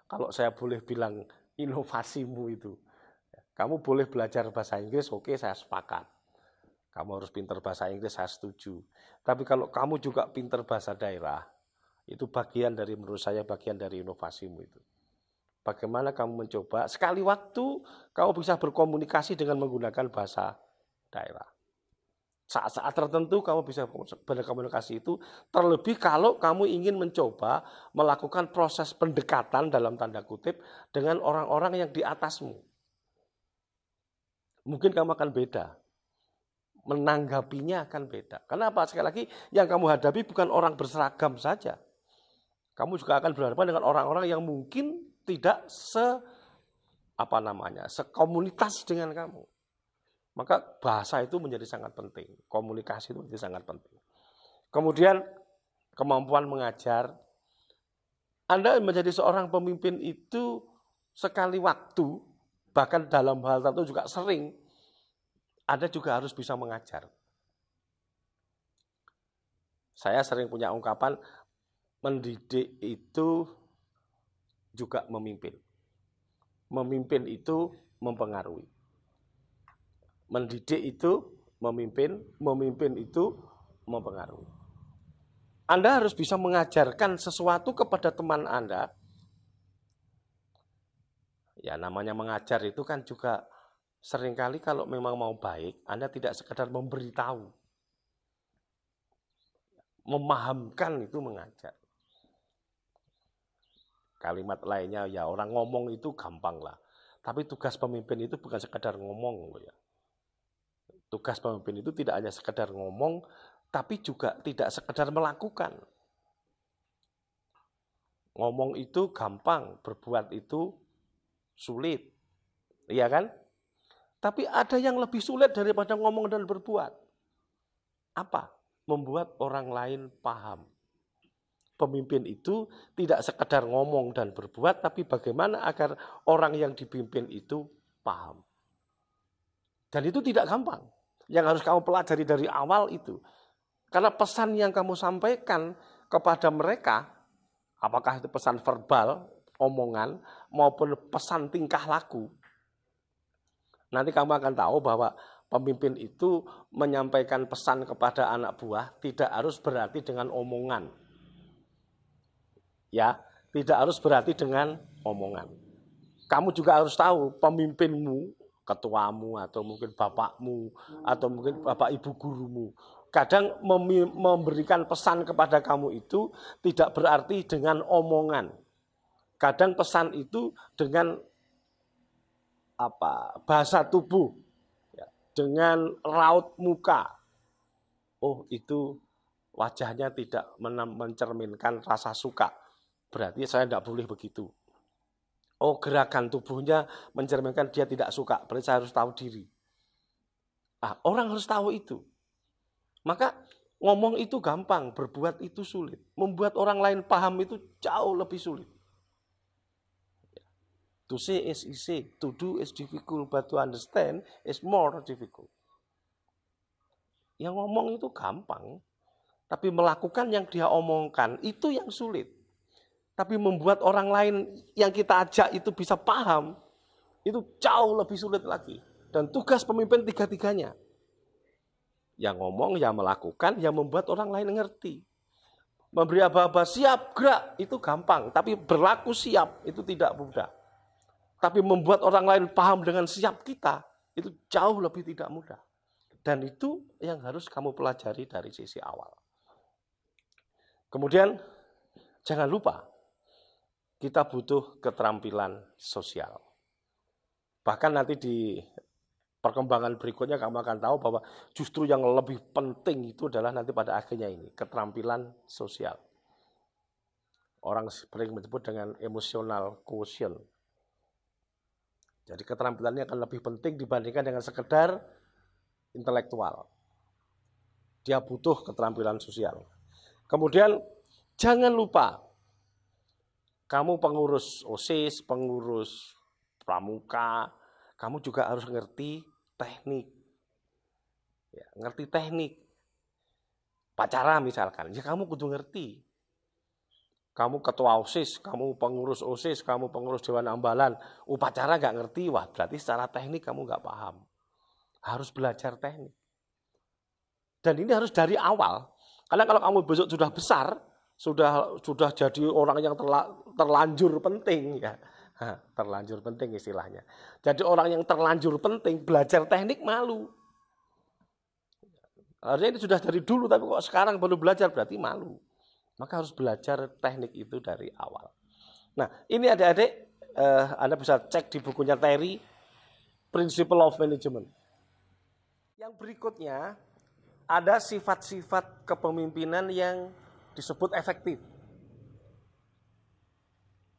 kalau saya boleh bilang inovasimu itu. Kamu boleh belajar bahasa Inggris, oke, saya sepakat. Kamu harus pintar bahasa Inggris, saya setuju. Tapi kalau kamu juga pintar bahasa daerah, itu bagian dari, menurut saya, bagian dari inovasimu itu. Bagaimana kamu mencoba, sekali waktu kamu bisa berkomunikasi dengan menggunakan bahasa daerah. Saat-saat tertentu kamu bisa berkomunikasi itu, terlebih kalau kamu ingin mencoba melakukan proses pendekatan dalam tanda kutip dengan orang-orang yang di atasmu. Mungkin kamu akan beda. Menanggapinya akan beda. Kenapa? Sekali lagi, yang kamu hadapi bukan orang berseragam saja. Kamu juga akan berhadapan dengan orang-orang yang mungkin tidak sekomunitas dengan kamu. Maka bahasa itu menjadi sangat penting. Komunikasi itu menjadi sangat penting. Kemudian kemampuan mengajar. Anda menjadi seorang pemimpin itu sekali waktu, bahkan dalam hal tertentu juga sering, Anda juga harus bisa mengajar. Saya sering punya ungkapan, mendidik itu juga memimpin. Memimpin itu mempengaruhi. Mendidik itu memimpin, memimpin itu mempengaruhi. Anda harus bisa mengajarkan sesuatu kepada teman Anda. Ya, namanya mengajar itu kan juga seringkali kalau memang mau baik, Anda tidak sekedar memberitahu. Memahamkan itu mengajar. Kalimat lainnya, ya orang ngomong itu gampang lah. Tapi tugas pemimpin itu bukan sekedar ngomong loh ya. Tugas pemimpin itu tidak hanya sekedar ngomong, tapi juga tidak sekedar melakukan. Ngomong itu gampang, berbuat itu sulit. Iya kan? Tapi ada yang lebih sulit daripada ngomong dan berbuat. Apa? Membuat orang lain paham. Pemimpin itu tidak sekedar ngomong dan berbuat, tapi bagaimana agar orang yang dipimpin itu paham. Dan itu tidak gampang. Yang harus kamu pelajari dari awal itu. Karena pesan yang kamu sampaikan kepada mereka, apakah itu pesan verbal, omongan, maupun pesan tingkah laku, nanti kamu akan tahu bahwa pemimpin itu menyampaikan pesan kepada anak buah tidak harus berarti dengan omongan. Ya, tidak harus berarti dengan omongan. Kamu juga harus tahu pemimpinmu, ketuamu, atau mungkin bapakmu, atau mungkin bapak ibu gurumu, kadang memberikan pesan kepada kamu itu tidak berarti dengan omongan. Kadang pesan itu dengan bahasa tubuh, ya, dengan raut muka. Oh, itu wajahnya tidak mencerminkan rasa suka. Berarti saya tidak boleh begitu. Oh, gerakan tubuhnya mencerminkan dia tidak suka. Berarti saya harus tahu diri. Orang harus tahu itu. Maka ngomong itu gampang, berbuat itu sulit. Membuat orang lain paham itu jauh lebih sulit. To say is easy, to do is difficult, but to understand is more difficult. Yang ngomong itu gampang, tapi melakukan yang dia omongkan itu yang sulit. Tapi membuat orang lain yang kita ajak itu bisa paham, itu jauh lebih sulit lagi. Dan tugas pemimpin tiga-tiganya. Yang ngomong, yang melakukan, yang membuat orang lain ngerti. Memberi aba-aba siap, gerak, itu gampang. Tapi berlaku siap, itu tidak mudah. Tapi membuat orang lain paham dengan siap kita, itu jauh lebih tidak mudah. Dan itu yang harus kamu pelajari dari sisi awal. Kemudian, jangan lupa, kita butuh keterampilan sosial. Bahkan nanti di perkembangan berikutnya kamu akan tahu bahwa justru yang lebih penting itu adalah nanti pada akhirnya ini, keterampilan sosial. Orang sering menyebut dengan emotional quotient. Jadi keterampilannya akan lebih penting dibandingkan dengan sekedar intelektual. Dia butuh keterampilan sosial. Kemudian jangan lupa, kamu pengurus OSIS, pengurus pramuka, kamu juga harus ngerti teknik. Ya, ngerti teknik. Upacara misalkan, ya kamu kudu ngerti. Kamu ketua OSIS, kamu pengurus OSIS, kamu pengurus Dewan Ambalan, upacara nggak ngerti, wah berarti secara teknik kamu nggak paham. Harus belajar teknik. Dan ini harus dari awal. Karena kalau kamu besok sudah besar, sudah jadi orang yang terlanjur penting, ya. Terlanjur penting istilahnya. Jadi orang yang terlanjur penting belajar teknik malu. Harusnya ini sudah dari dulu tapi kok sekarang baru belajar berarti malu. Maka harus belajar teknik itu dari awal. Nah ini adik-adik Anda bisa cek di bukunya Terry, Principle of Management. Yang berikutnya ada sifat-sifat kepemimpinan yang disebut efektif.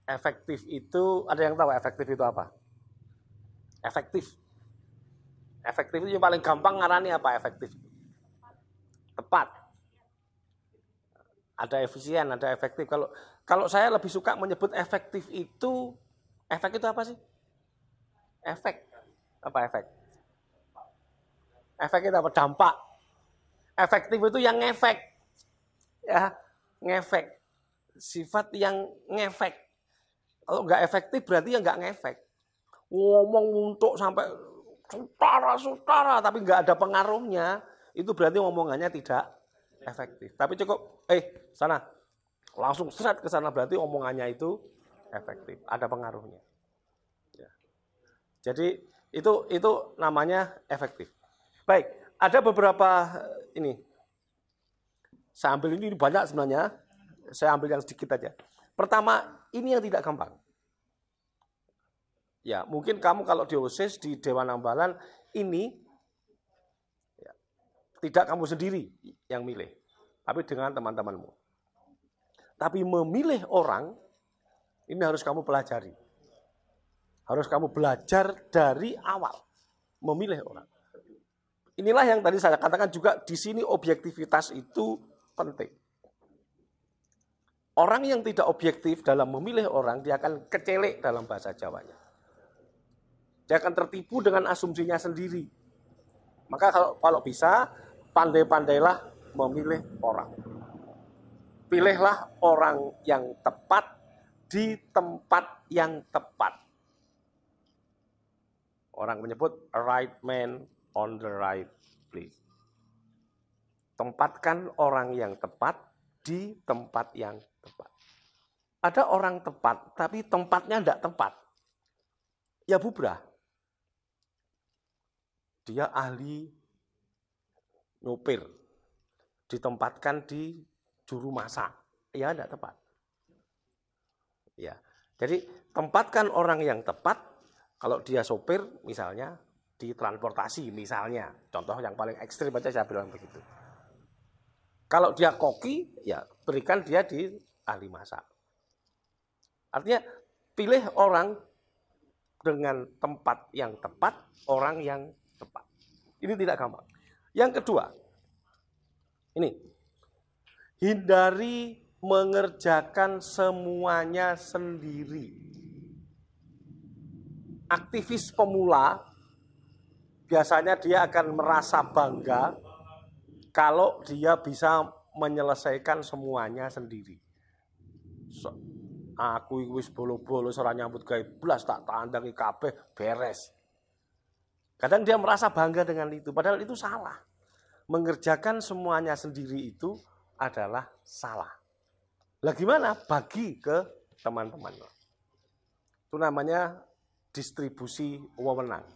Efektif itu, ada yang tahu efektif itu apa? Efektif. Efektif itu yang paling gampang ngarani apa efektif? Tepat. Ada efisien, ada efektif. Kalau saya lebih suka menyebut efektif itu, efek itu apa sih? Efek. Apa efek? Efek itu apa? Dampak. Efektif itu yang ngefek. Ya, ngefek. Sifat yang ngefek. Kalau nggak efektif berarti ya nggak ngefek. Ngomong untuk sampai sutara, tapi nggak ada pengaruhnya, itu berarti ngomongannya tidak efektif. Tapi cukup, sana, langsung seret ke sana, berarti omongannya itu efektif, ada pengaruhnya. Ya. Jadi itu namanya efektif. Baik, ada beberapa ini. Saya ambil ini banyak sebenarnya. Saya ambil yang sedikit aja. Pertama, ini yang tidak gampang. Ya, mungkin kamu kalau di OSIS, di Dewan Ambalan, ini ya, tidak kamu sendiri yang milih, tapi dengan teman-temanmu. Tapi memilih orang, ini harus kamu pelajari. Harus kamu belajar dari awal, memilih orang. Inilah yang tadi saya katakan juga, di sini objektivitas itu penting. Orang yang tidak objektif dalam memilih orang, dia akan kecelek dalam bahasa Jawanya. Dia akan tertipu dengan asumsinya sendiri. Maka kalau bisa, pandai-pandailah memilih orang. Pilihlah orang yang tepat di tempat yang tepat. Orang menyebut a right man on the right place. Tempatkan orang yang tepat di tempat yang tepat. Ada orang tepat, tapi tempatnya tidak tepat. Ya bubrah. Dia ahli nyopir, ditempatkan di juru masak, ya tidak tepat. Ya, jadi tempatkan orang yang tepat. Kalau dia sopir, misalnya di transportasi, misalnya, contoh yang paling ekstrim aja saya bilang begitu. Kalau dia koki, ya berikan dia di ahli masak. Artinya pilih orang dengan tempat yang tepat, orang yang tepat. Ini tidak gampang. Yang kedua, ini hindari mengerjakan semuanya sendiri. Aktivis pemula biasanya dia akan merasa bangga kalau dia bisa menyelesaikan semuanya sendiri. Aku wis bolo-bolo ora nyambut gawe blas tak tandangi kabeh beres. Kadang dia merasa bangga dengan itu, padahal itu salah. Mengerjakan semuanya sendiri itu adalah salah. Lah gimana? Bagi ke teman-teman. Itu namanya distribusi wewenang.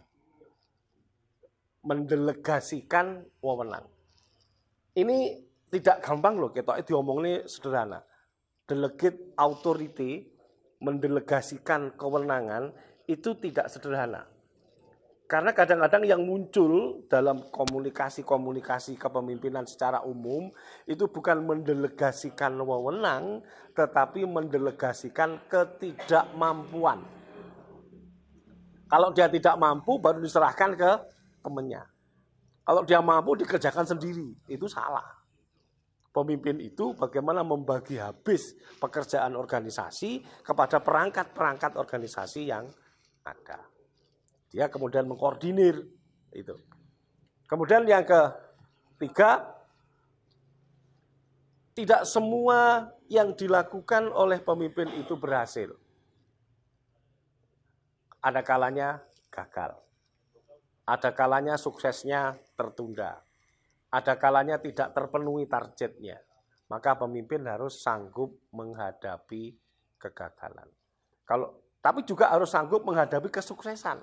Mendelegasikan wewenang. Ini tidak gampang loh, ketoknya diomongnya sederhana. Delegate authority, mendelegasikan kewenangan, itu tidak sederhana. Karena kadang-kadang yang muncul dalam komunikasi kepemimpinan secara umum itu bukan mendelegasikan wewenang, tetapi mendelegasikan ketidakmampuan. Kalau dia tidak mampu baru diserahkan ke temannya. Kalau dia mampu dikerjakan sendiri, itu salah. Pemimpin itu bagaimana membagi habis pekerjaan organisasi kepada perangkat-perangkat organisasi yang ada. Dia kemudian mengkoordinir itu. Kemudian yang ketiga, tidak semua yang dilakukan oleh pemimpin itu berhasil. Ada kalanya gagal. Ada kalanya suksesnya tertunda. Ada kalanya tidak terpenuhi targetnya. Maka pemimpin harus sanggup menghadapi kegagalan. Tapi juga harus sanggup menghadapi kesuksesan.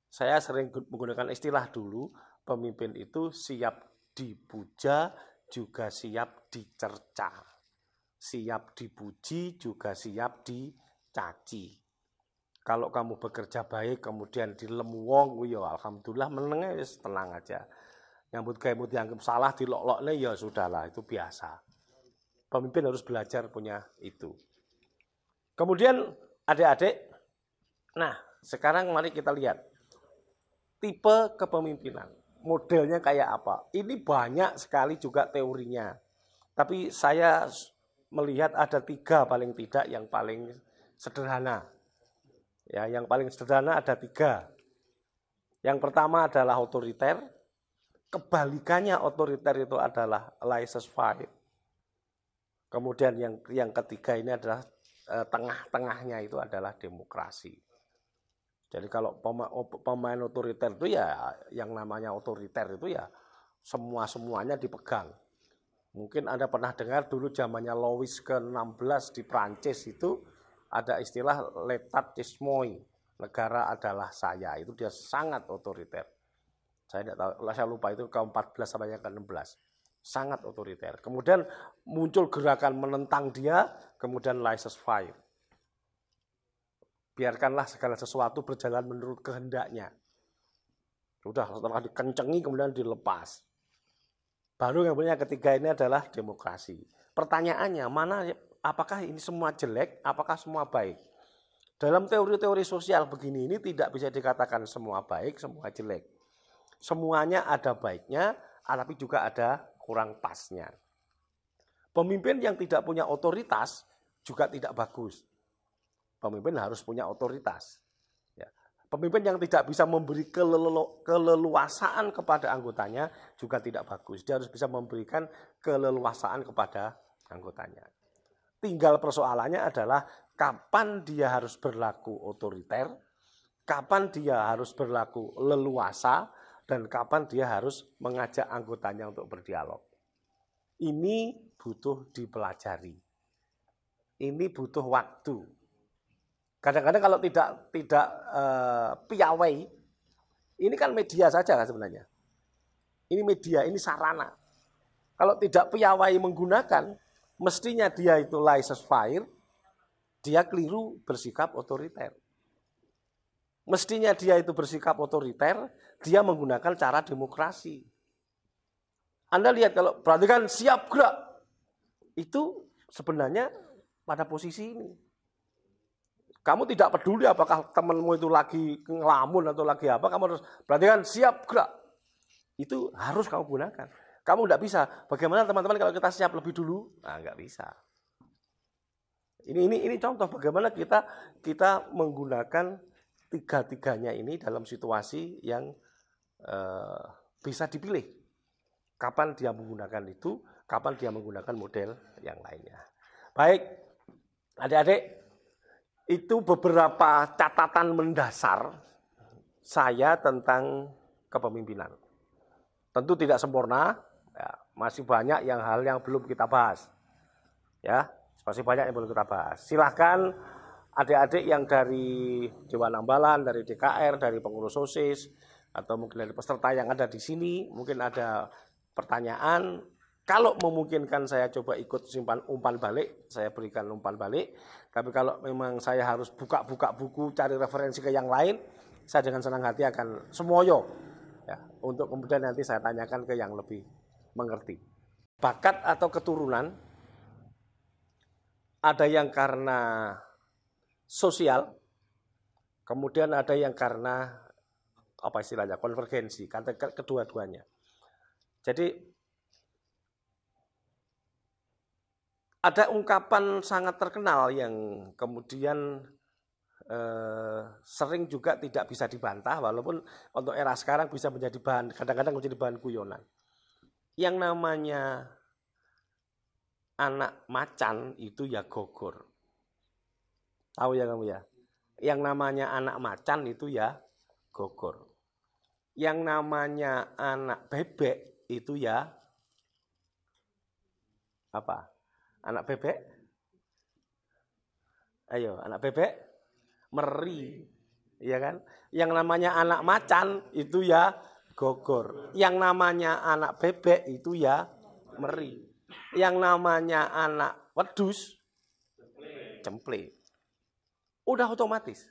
Saya sering menggunakan istilah dulu, pemimpin itu siap dipuja, juga siap dicerca. Siap dipuji, juga siap dicaci. Kalau kamu bekerja baik, kemudian dilemu wong, ya alhamdulillah menengnya tenang aja. Nyambut gawe dianggap salah, dilok-loknya ya sudahlah, itu biasa. Pemimpin harus belajar punya itu. Kemudian adik-adik, nah sekarang mari kita lihat. Tipe kepemimpinan, modelnya kayak apa? Ini banyak sekali juga teorinya. Tapi saya melihat ada 3 paling tidak yang paling sederhana. Ya, yang paling sederhana ada 3. Yang pertama adalah otoriter. Kebalikannya otoriter itu adalah laissez-faire. Kemudian yang ketiga ini adalah tengah-tengahnya itu adalah demokrasi. Jadi kalau pemain otoriter itu ya yang namanya otoriter itu ya semuanya dipegang. Mungkin Anda pernah dengar dulu zamannya Louis ke-16 di Prancis itu ada istilah l'état est moi, negara adalah saya. Itu dia sangat otoriter. Saya tidak tahu, saya lupa itu ke-14 sampai yang ke-16. Sangat otoriter. Kemudian muncul gerakan menentang dia, kemudian laissez-faire. Biarkanlah segala sesuatu berjalan menurut kehendaknya. Sudah setelah dikencengi kemudian dilepas. Baru yang punya ketiga ini adalah demokrasi. Pertanyaannya, apakah ini semua jelek, apakah semua baik? Dalam teori-teori sosial begini ini tidak bisa dikatakan semua baik, semua jelek. Semuanya ada baiknya, tapi juga ada kurang pasnya. Pemimpin yang tidak punya otoritas juga tidak bagus. Pemimpin harus punya otoritas. Ya. Pemimpin yang tidak bisa memberi keleluasaan kepada anggotanya juga tidak bagus. Dia harus bisa memberikan keleluasaan kepada anggotanya. Tinggal persoalannya adalah kapan dia harus berlaku otoriter, kapan dia harus berlaku leluasa, dan kapan dia harus mengajak anggotanya untuk berdialog. Ini butuh dipelajari. Ini butuh waktu. Kadang-kadang kalau tidak piawai, ini kan media saja kan sebenarnya. Ini media, ini sarana. Kalau tidak piawai menggunakan, mestinya dia itu laissez-faire, dia keliru bersikap otoriter. Mestinya dia itu bersikap otoriter, dia menggunakan cara demokrasi. Anda lihat kalau perhatikan siap gerak, itu sebenarnya pada posisi ini. Kamu tidak peduli apakah temanmu itu lagi ngelamun atau lagi apa, kamu harus perhatikan siap gerak. Itu harus kamu gunakan. Kamu tidak bisa. Bagaimana teman-teman kalau kita siap lebih dulu? Nah, nggak bisa. Ini contoh bagaimana kita menggunakan tiga-tiganya ini dalam situasi yang bisa dipilih. Kapan dia menggunakan itu, kapan dia menggunakan model yang lainnya. Baik, adik-adik, itu beberapa catatan mendasar saya tentang kepemimpinan. Tentu tidak sempurna, ya, masih banyak hal yang belum kita bahas. Ya, masih banyak yang belum kita bahas. Silahkan adik-adik yang dari Dewan Ambalan, dari DKR, dari pengurus OSIS, atau mungkin dari peserta yang ada di sini, mungkin ada pertanyaan. Kalau memungkinkan saya coba ikut simpan umpan balik, saya berikan umpan balik. Tapi kalau memang saya harus buka-buka buku, cari referensi ke yang lain, saya dengan senang hati akan semoyo. Ya, untuk kemudian nanti saya tanyakan ke yang lebih mengerti. Bakat atau keturunan, ada yang karena sosial, kemudian ada yang karena apa istilahnya, konvergensi, kedua-duanya. Jadi ada ungkapan sangat terkenal yang kemudian sering juga tidak bisa dibantah, walaupun untuk era sekarang bisa menjadi bahan, kadang-kadang menjadi bahan guyonan. Yang namanya anak macan itu ya gogor. Tahu ya kamu ya? Yang namanya anak macan itu ya gogor. Yang namanya anak bebek itu ya apa? Anak bebek? Ayo, anak bebek meri. Iya kan? Yang namanya anak macan itu ya gogor. Yang namanya anak bebek itu ya meri. Yang namanya anak wedus cemple. Udah otomatis.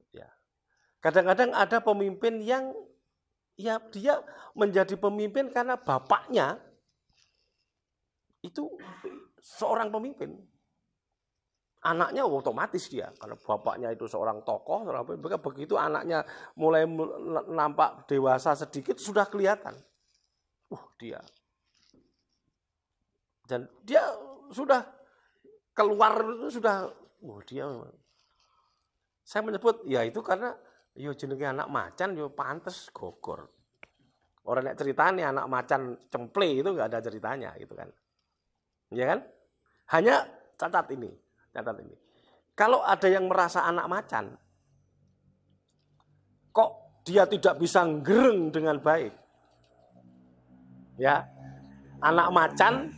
Ya. Kadang-kadang ada pemimpin yang ya dia menjadi pemimpin karena bapaknya itu seorang pemimpin. Anaknya otomatis dia, karena bapaknya itu seorang tokoh, begitu anaknya mulai nampak dewasa sedikit sudah kelihatan. Dia Dan dia sudah keluar itu sudah, dia memang. Saya menyebut, ya itu karena yo jenenge anak macan yo pantes gogor. Orang yang ceritanya anak macan cemple itu nggak ada ceritanya gitu kan. Ya kan? Hanya catat ini. Kalau ada yang merasa anak macan, kok dia tidak bisa nggereng dengan baik. Ya. Anak macan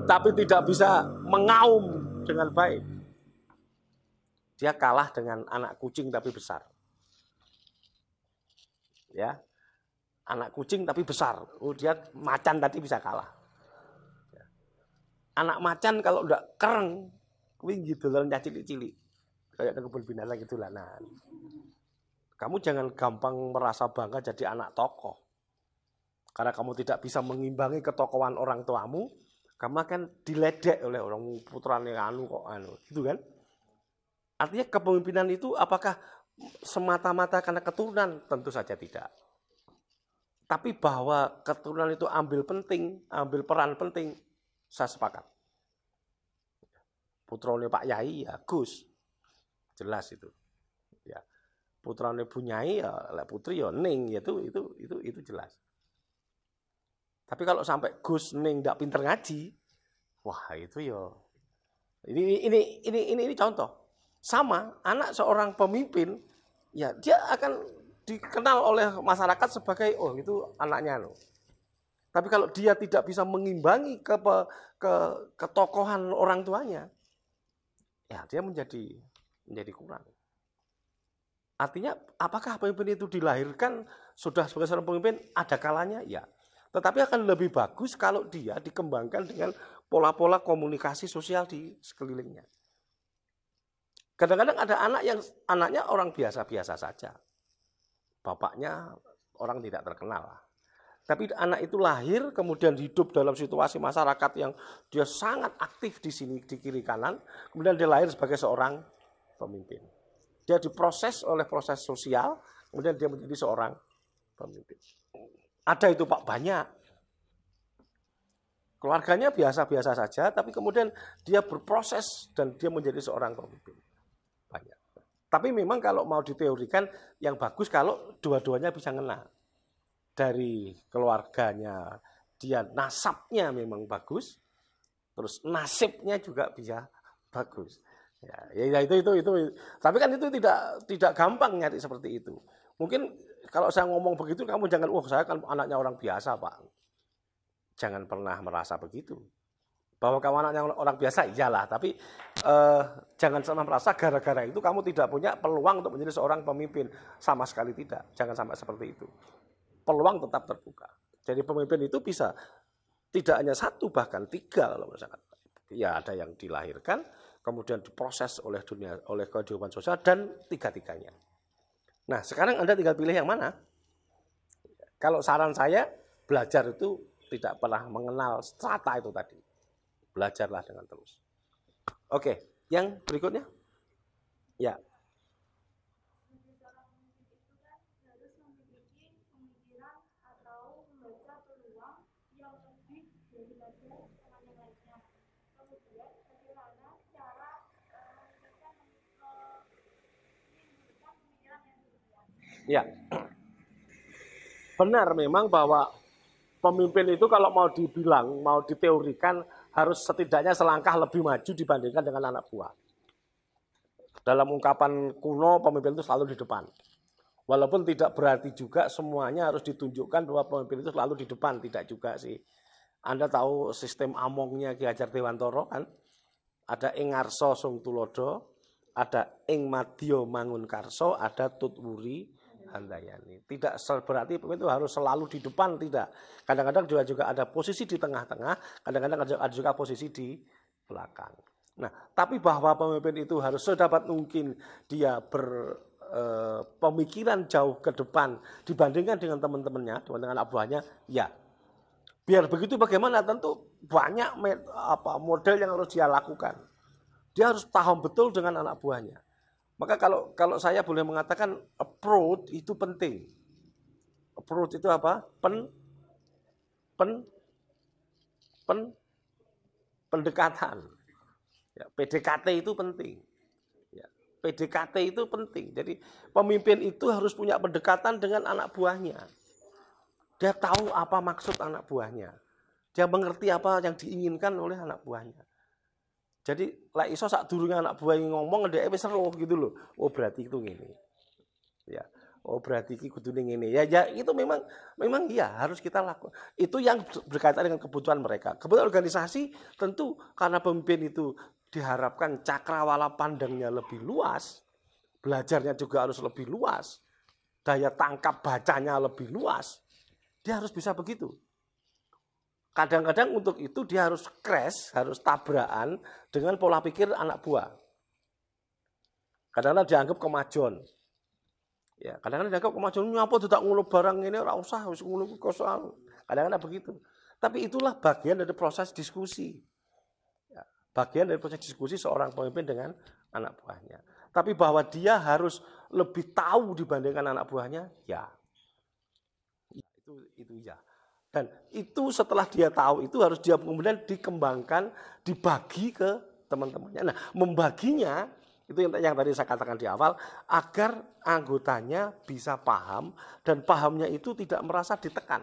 tapi tidak bisa mengaum dengan baik. Dia kalah dengan anak kucing tapi besar. Ya. Anak kucing tapi besar. Dia macan tadi bisa kalah. Anak macan kalau udah kereng, kuwi gidolan cilik-cilik. Kayak kebun binatang gitu lah. Nah, kamu jangan gampang merasa bangga jadi anak tokoh. Karena kamu tidak bisa mengimbangi ketokohan orang tuamu, kamu akan diledek oleh orang putrane kok gitu kan? Artinya kepemimpinan itu apakah semata-mata karena keturunan? Tentu saja tidak. Tapi bahwa keturunan itu ambil peran penting, saya sepakat. Putrane Pak Yai ya Gus, jelas itu. Ya, putrane Bu Nyai ya putri ya Ning, itu jelas. Tapi kalau sampai Gus Ning tidak pinter ngaji, wah itu ya. Ini contoh. Sama anak seorang pemimpin, ya dia akan dikenal oleh masyarakat sebagai itu anaknya loh. Tapi kalau dia tidak bisa mengimbangi ketokohan orang tuanya, ya dia menjadi kurang. Artinya apakah pemimpin itu dilahirkan sudah sebagai seorang pemimpin? Ada kalanya ya. Tetapi akan lebih bagus kalau dia dikembangkan dengan pola-pola komunikasi sosial di sekelilingnya. Kadang-kadang ada anak yang anaknya orang biasa-biasa saja. Bapaknya orang tidak terkenal. Tapi anak itu lahir kemudian hidup dalam situasi masyarakat yang dia sangat aktif di sini di kiri kanan, kemudian dia lahir sebagai seorang pemimpin. Dia diproses oleh proses sosial, kemudian dia menjadi seorang pemimpin. Ada itu Pak, banyak. Keluarganya biasa-biasa saja, tapi kemudian dia berproses dan dia menjadi seorang pemimpin. Banyak. Tapi memang kalau mau diteorikan, yang bagus kalau dua-duanya bisa ngena. Dari keluarganya, dia nasabnya memang bagus, terus nasibnya juga bisa bagus. Ya itu. Tapi kan itu tidak gampang nyari seperti itu. Mungkin kalau saya ngomong begitu, kamu jangan, saya kan anaknya orang biasa Pak. Jangan pernah merasa begitu. Bahwa kamu anaknya orang biasa, iyalah. Tapi jangan pernah merasa gara-gara itu kamu tidak punya peluang untuk menjadi seorang pemimpin. Sama sekali tidak. Jangan sampai seperti itu. Peluang tetap terbuka. Jadi pemimpin itu bisa tidak hanya satu, bahkan 3 kalau misalkan. Ya ada yang dilahirkan, kemudian diproses oleh kehidupan sosial, dan 3-tiganya. Nah sekarang Anda tinggal pilih yang mana. Kalau saran saya, belajar itu tidak pernah mengenal strata itu tadi. Belajarlah dengan terus. Oke, yang berikutnya. Ya. Ya. Benar memang bahwa pemimpin itu kalau mau dibilang, mau diteorikan, harus setidaknya selangkah lebih maju dibandingkan dengan anak buah. Dalam ungkapan kuno, pemimpin itu selalu di depan. Walaupun tidak berarti juga semuanya harus ditunjukkan bahwa pemimpin itu selalu di depan, tidak juga sih. Anda tahu sistem amongnya Ki Hajar Dewantara kan? Ada ing ngarsa sung tulodo, ada ing madya mangun karso, ada tutwuri handayani. Tidak berarti pemimpin itu harus selalu di depan, tidak. Kadang-kadang juga ada posisi di tengah-tengah, kadang-kadang ada juga posisi di belakang. Nah, tapi bahwa pemimpin itu harus sedapat mungkin dia berpemikiran jauh ke depan dibandingkan dengan teman-temannya, dengan anak buahnya, ya. Biar begitu bagaimana? Tentu banyak model yang harus dia lakukan. Dia harus paham betul dengan anak buahnya. Maka kalau saya boleh mengatakan approach itu penting. Approach itu apa? pendekatan. Ya, PDKT itu penting. Ya, PDKT itu penting. Jadi pemimpin itu harus punya pendekatan dengan anak buahnya. Dia tahu apa maksud anak buahnya. Dia mengerti apa yang diinginkan oleh anak buahnya. Jadi lek iso sak durunge anak buah ngomong ndek wis seru gitu loh. Oh berarti itu gini. Ya. Oh berarti iki kudune ngene. Ya itu memang iya harus kita lakukan. Itu yang berkaitan dengan kebutuhan mereka. Kebutuhan organisasi tentu karena pemimpin itu diharapkan cakrawala pandangnya lebih luas, belajarnya juga harus lebih luas, daya tangkap bacanya lebih luas. Dia harus bisa begitu. Kadang-kadang untuk itu dia harus crash, harus tabrakan dengan pola pikir anak buah. Kadang-kadang dianggap kemajuan. Ya, kadang-kadang dianggap kemajuan nyapa tidak ngulu barang ini ora usah wis ngulu kosong. Kadang-kadang begitu. Tapi itulah bagian dari proses diskusi. Ya, bagian dari proses diskusi seorang pemimpin dengan anak buahnya. Tapi bahwa dia harus lebih tahu dibandingkan anak buahnya, ya. Itu ya. Dan itu setelah dia tahu itu harus dia kemudian dikembangkan, dibagi ke teman-temannya. Nah, membaginya itu yang tadi saya katakan di awal, agar anggotanya bisa paham dan pahamnya itu tidak merasa ditekan.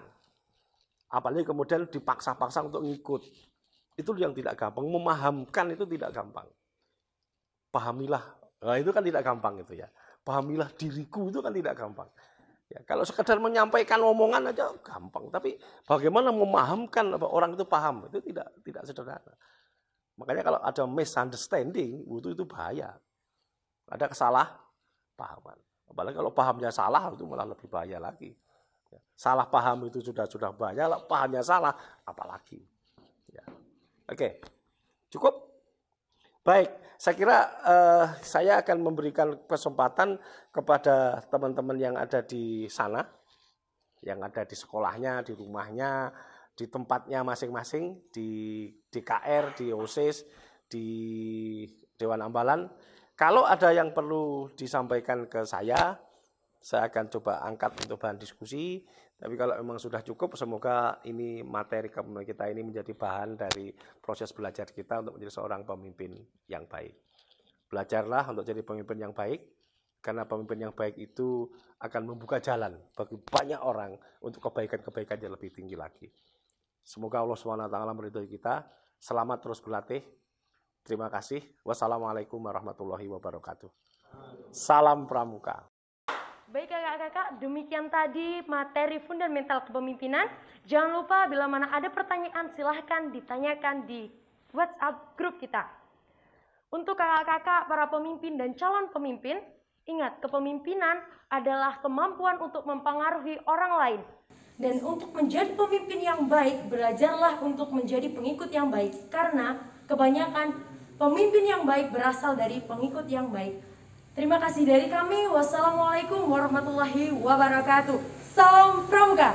Apalagi kemudian dipaksa-paksa untuk ngikut. Itu yang tidak gampang. Memahamkan itu tidak gampang. Pahamilah. Nah, itu kan tidak gampang itu ya. Pahamilah diriku itu kan tidak gampang. Ya, kalau sekedar menyampaikan omongan aja gampang. Tapi bagaimana memahamkan orang itu paham itu tidak sederhana. Makanya kalau ada misunderstanding itu bahaya. Ada kesalahpahaman. Apalagi kalau pahamnya salah itu malah lebih bahaya lagi. Salah paham itu sudah bahaya, pahamnya salah apalagi. Ya. Oke, cukup. Baik, saya kira saya akan memberikan kesempatan kepada teman-teman yang ada di sana, yang ada di sekolahnya, di rumahnya, di tempatnya masing-masing, di DKR, di OSIS, di Dewan Ambalan. Kalau ada yang perlu disampaikan ke saya akan coba angkat untuk bahan diskusi. Tapi kalau memang sudah cukup, semoga ini materi kita ini menjadi bahan dari proses belajar kita untuk menjadi seorang pemimpin yang baik. Belajarlah untuk jadi pemimpin yang baik, karena pemimpin yang baik itu akan membuka jalan bagi banyak orang untuk kebaikan-kebaikan yang lebih tinggi lagi. Semoga Allah SWT meridhoi kita. Selamat terus berlatih. Terima kasih. Wassalamualaikum warahmatullahi wabarakatuh. Salam Pramuka. Baik kakak-kakak, demikian tadi materi fundamental kepemimpinan. Jangan lupa bila mana ada pertanyaan silahkan ditanyakan di WhatsApp grup kita. Untuk kakak-kakak, para pemimpin dan calon pemimpin, ingat kepemimpinan adalah kemampuan untuk mempengaruhi orang lain. Dan untuk menjadi pemimpin yang baik, belajarlah untuk menjadi pengikut yang baik. Karena kebanyakan pemimpin yang baik berasal dari pengikut yang baik. Terima kasih dari kami. Wassalamualaikum warahmatullahi wabarakatuh. Salam Pramuka.